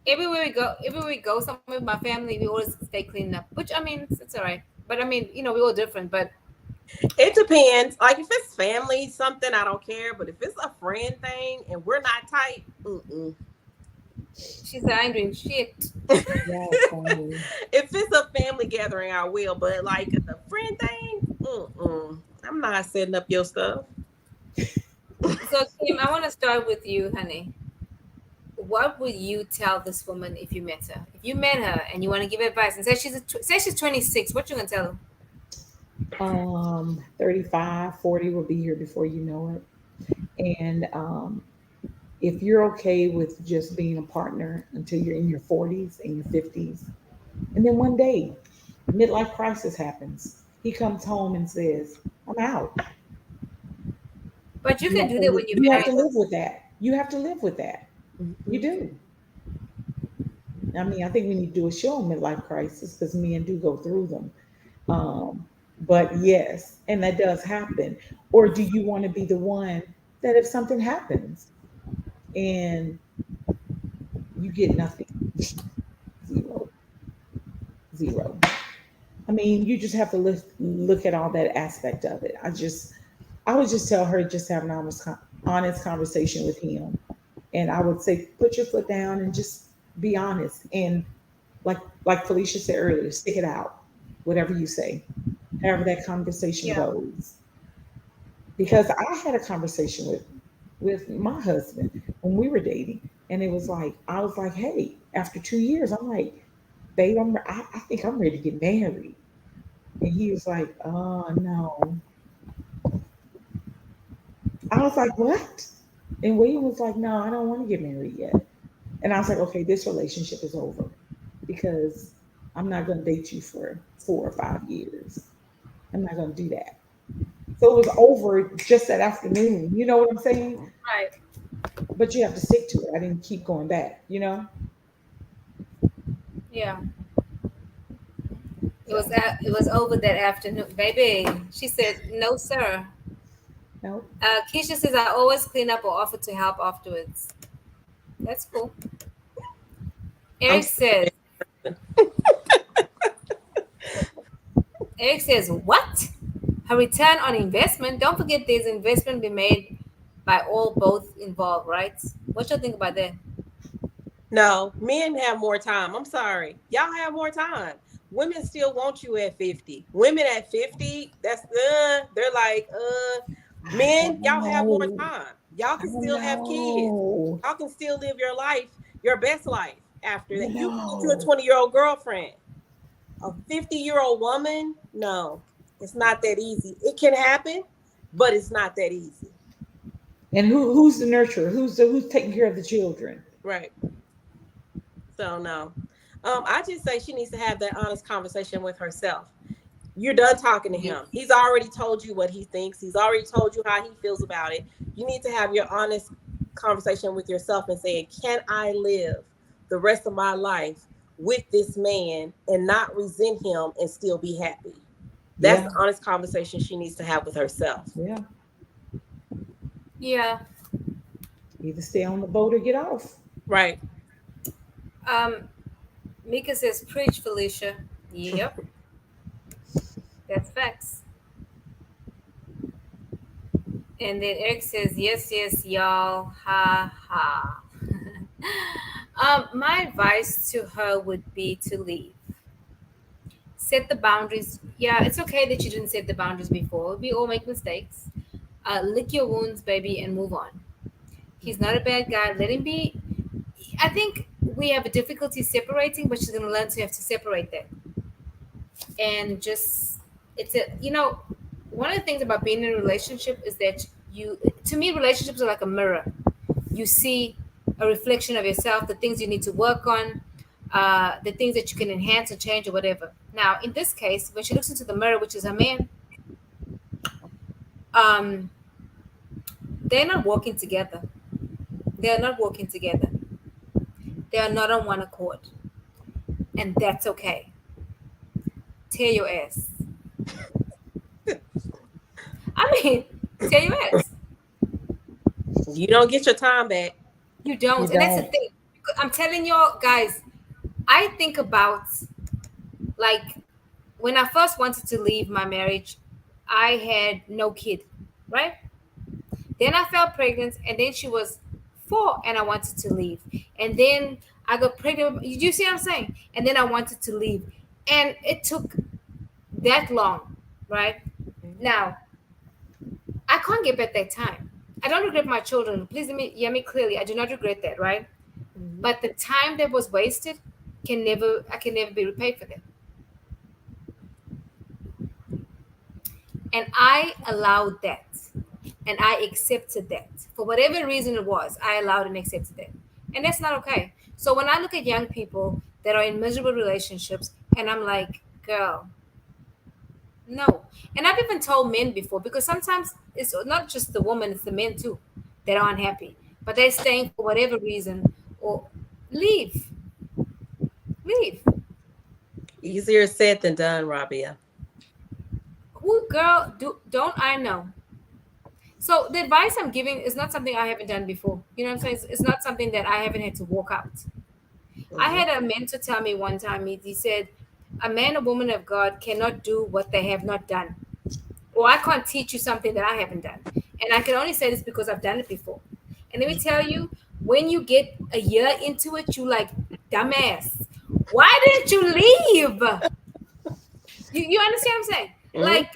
Everywhere we go, somewhere with my family, we always stay cleaning up. Which I mean, it's all right. But I mean, we're all different. But It depends. Like if it's family, something I don't care. But if it's a friend thing and we're not tight, mm-mm. she said, "I ain't doing shit." Yes, honey. If it's a family gathering, I will. But like a friend thing, mm-mm. I'm not setting up your stuff. So Kim, I want to start with you, honey. What would you tell this woman if you met her? If you met her and you want to give advice and say she's 26, what you gonna tell her? 35, 40 will be here before you know it. And if you're okay with just being a partner until you're in your 40s and your 50s, and then one day, midlife crisis happens. He comes home and says, I'm out. But you You can have do to, that when you're you have to married, though. live with that. You have to live with that. You Mhm. do. I mean, I think we need to do a show on midlife crisis because men do go through them. Um, but yes, and that does happen. Or do you want to be the one that if something happens and you get nothing, zero, zero? I mean, you just have to look at all that aspect of it. I would just tell her just have an honest conversation with him, and I would say put your foot down and just be honest. And like Felicia said earlier, stick it out, whatever you say, however that conversation Yeah. goes. Because I had a conversation with my husband when we were dating, and it was like I was like, hey, after 2 years, I'm like, babe, I think I'm ready to get married. And he was like, oh no. I was like, what? And William was like, no, I don't want to get married yet. And I was like, okay, this relationship is over because I'm not going to date you for 4 or 5 years. I'm not going to do that. So it was over just that afternoon. You know what I'm saying? Right. But you have to stick to it. I didn't keep going back. Yeah. So, It was over that afternoon, baby. She said, "No, sir." no. Keisha says, "I always clean up or offer to help afterwards." That's cool. I'm Eric so says, Eric says, what? Her return on investment. Don't forget there's investment be made by all both involved, right? What you think about that? no, men have more time. I'm sorry. Y'all have more time. Women still want you at 50. Women at 50, they're like, I men, don't y'all have more know. time. Y'all I can don't still have kids. know. Y'all can still live your life, your best life after that. You can get you a No. 20-year-old girlfriend. A 50-year-old woman, no, it's not that easy. It can happen, but it's not that easy. And who's the nurturer? Who's taking care of the children? Right. So no. I just say she needs to have that honest conversation with herself. You're done talking to him. He's already told you what he thinks. He's already told you how he feels about it. You need to have your honest conversation with yourself and say, can I live the rest of my life with this man and not resent him and still be happy? That's Yeah, the honest conversation she needs to have with herself. yeah. Yeah. Either stay on the boat or get off. Right. Um, Mika says, preach, Felicia. Yep, that's facts. And then Eric says, yes, yes, y'all. Ha ha. My advice to her would be to leave. Set the boundaries. Yeah, it's okay that you didn't set the boundaries before. We all make mistakes. Lick your wounds, baby, and move on. He's not a bad guy. Let him be. I think we have a difficulty separating, but she's going to learn to have to separate that. And just, it's a, one of the things about being in a relationship is that to me, relationships are like a mirror. You see a reflection of yourself, the things you need to work on, the things that you can enhance or change or whatever. Now, in this case, when she looks into the mirror, which is her man, um, they're not working together. They are not working together. They are not on one accord. And that's okay. Tear your ass. I mean, tear your ass. You don't get your time back. You don't. You And that's the don't. thing. I'm telling y'all, guys, I think about, like, when I first wanted to leave my marriage, I had no kid, right? Then I fell pregnant, and then she was 4, and I wanted to leave. And then I got pregnant. You see what I'm saying? And then I wanted to leave. And it took that long, right? Now, I can't get back that time. I don't regret my children. Please let me hear me clearly. I do not regret that, right? Mhm. But the time that was wasted I can never be repaid for that. And I allowed that. And I accepted that. For whatever reason it was, I allowed and accepted that. And that's not okay. So when I look at young people that are in miserable relationships, and I'm like, girl, no. And I've even told men before, because sometimes it's not just the woman, it's the men too that are unhappy. But they're staying for whatever reason, or leave. Leave. Easier said than done, Rabia. Who, girl, don't I know? So the advice I'm giving is not something I haven't done before. You know what I'm saying? It's not something that I haven't had to walk out. I Mhm. had a mentor tell me one time, he said, a man or woman of God cannot do what they have not done. Or I can't teach you something that I haven't done. And I can only say this because I've done it before. And let me tell you, when you get a year into it, you like, dumbass, why didn't you leave? You understand what I'm saying? Mhm. Like,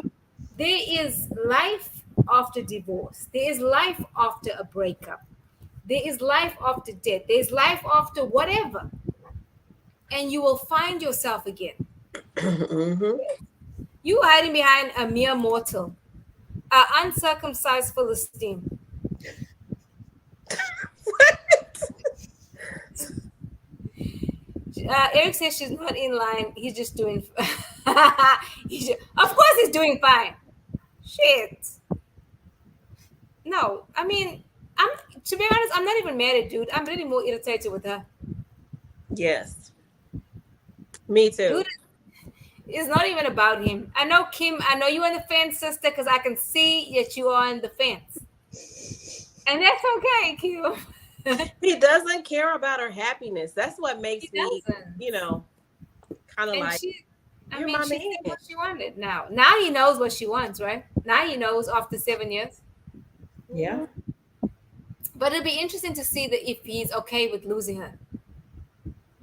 there is life after divorce. There is life after a breakup. There is life after death. There's life after whatever. And you will find yourself again. Mhm. You hiding behind a mere mortal, an uncircumcised Philistine. Eric says she's not in line. He's just doing. Of course, he's doing fine. Shit. No, I mean, I'm. To be honest, I'm not even mad at dude. I'm really more irritated with her. Yes, me Dude, too. it's not even about him. I know Kim. I know you're on the fence, sister, because I can see that you are on the fence, and that's okay, Kim. He doesn't care about her happiness. That's what He makes me, doesn't. you know, kind of And like, she, I you're mean, my she said man. what she wanted. Now he knows what she wants, right? Now he knows after 7 years. Yeah. Mhm. But it'll be interesting to see that if he's okay with losing her.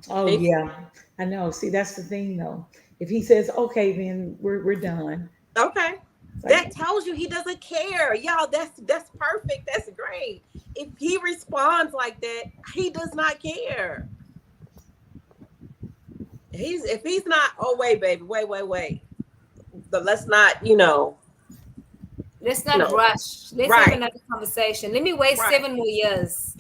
Oh He- yeah. I know. See, that's the thing though. If he says, okay, then we're done. Okay. It's like, That tells you he doesn't care. Y'all, that's perfect. That's great. If he responds like that, he does not care. If he's not, oh wait, baby, wait. But let's not, Let's you not know, rush. Let's have right, another conversation. Let me wait right, 7 more years.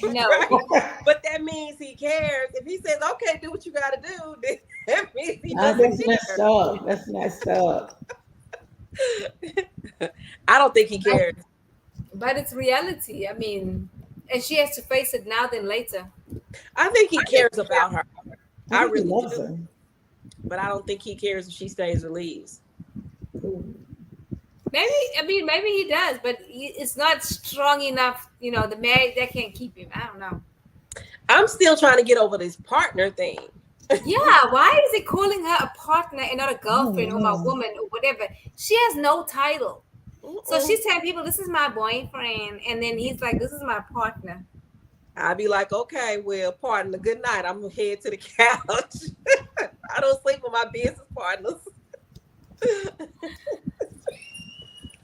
No. right. But that means he cares. If he says, okay, do what you gotta do, then that means he doesn't that's messed care. up. That's messed up. I don't think he But, cares. but it's reality. I mean, and she has to face it now than later. I think he cares about her. I I think he really loves do. her. But I don't think he cares if she stays or leaves. Ooh. Maybe, I mean, maybe he does, but it's not strong enough. The marriage that can't keep him. I don't know. I'm still trying to get over this partner thing. Yeah, why is he calling her a partner and not a I don't girlfriend or my know. woman or whatever? She has no title. So Mm-mm. she's telling people, this is my boyfriend. And then he's like, this is my partner. I'd be like, okay, well, partner, good night. I'm gonna head to the couch. I don't sleep with my business partners.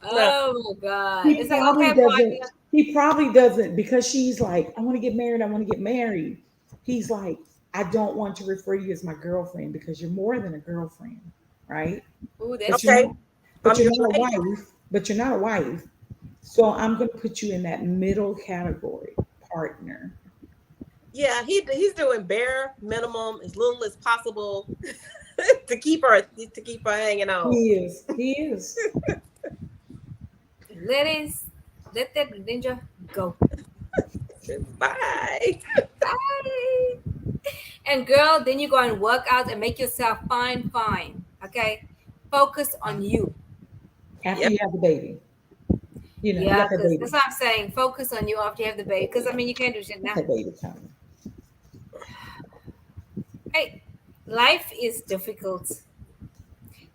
No. Oh my God. He It's like, probably okay, doesn't. partner. He probably doesn't because she's like, I want to get married. I want to get married. He's like, I don't want to refer to you as my girlfriend because you're more than a girlfriend, right? Ooh, But that's you're Okay, not. But I'm you're your not a lady. wife. But you're not a wife. So I'm going to put you in that middle category, partner. Yeah, he's doing bare minimum, as little as possible to keep her hanging on. He is. He is. ladies. Let that ninja go. Bye. Bye. And girl, then you go and work out and make yourself fine, fine. Okay? Focus on you. After Yep. you have the baby, you Yeah, got that because baby. that's what I'm saying. Focus on you after you have the baby. Because I mean, you can't do shit Got now. that baby coming. Hey, life is difficult.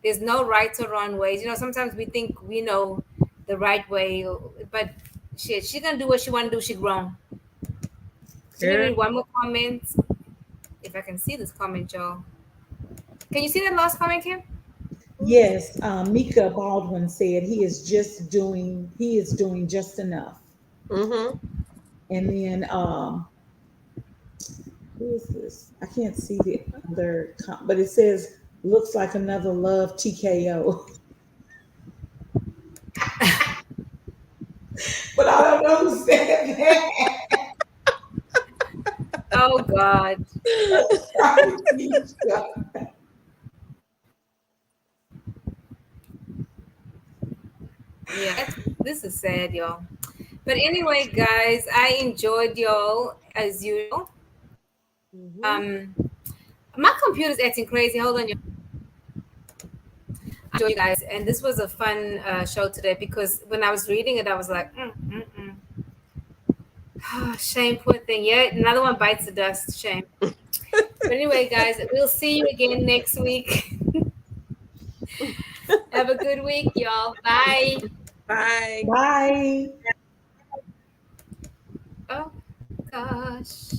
There's no right or wrong ways. Sometimes we think we know the right way, but shit, she gonna do what she wanna do. She grown. So let me Girl. read one more comment. If I can see this comment, y'all. Can you see that last comment, Kim? Yes, Mika Baldwin said he is doing just enough. Mm-hmm. And then who is this? I can't see the other, but it says looks like another love TKO. But I don't understand that. Oh God. Yeah, this is sad, y'all. But anyway, guys, I enjoyed y'all as usual. Mm-hmm. Um, my computer's acting crazy. Hold on, enjoy you guys. And this was a fun show today because when I was reading it, I was like, shame, poor thing. Yeah, another one bites the dust. Shame. But anyway, guys, we'll see you again next week. Have a good week, y'all. Bye. Bye. Bye. Oh gosh.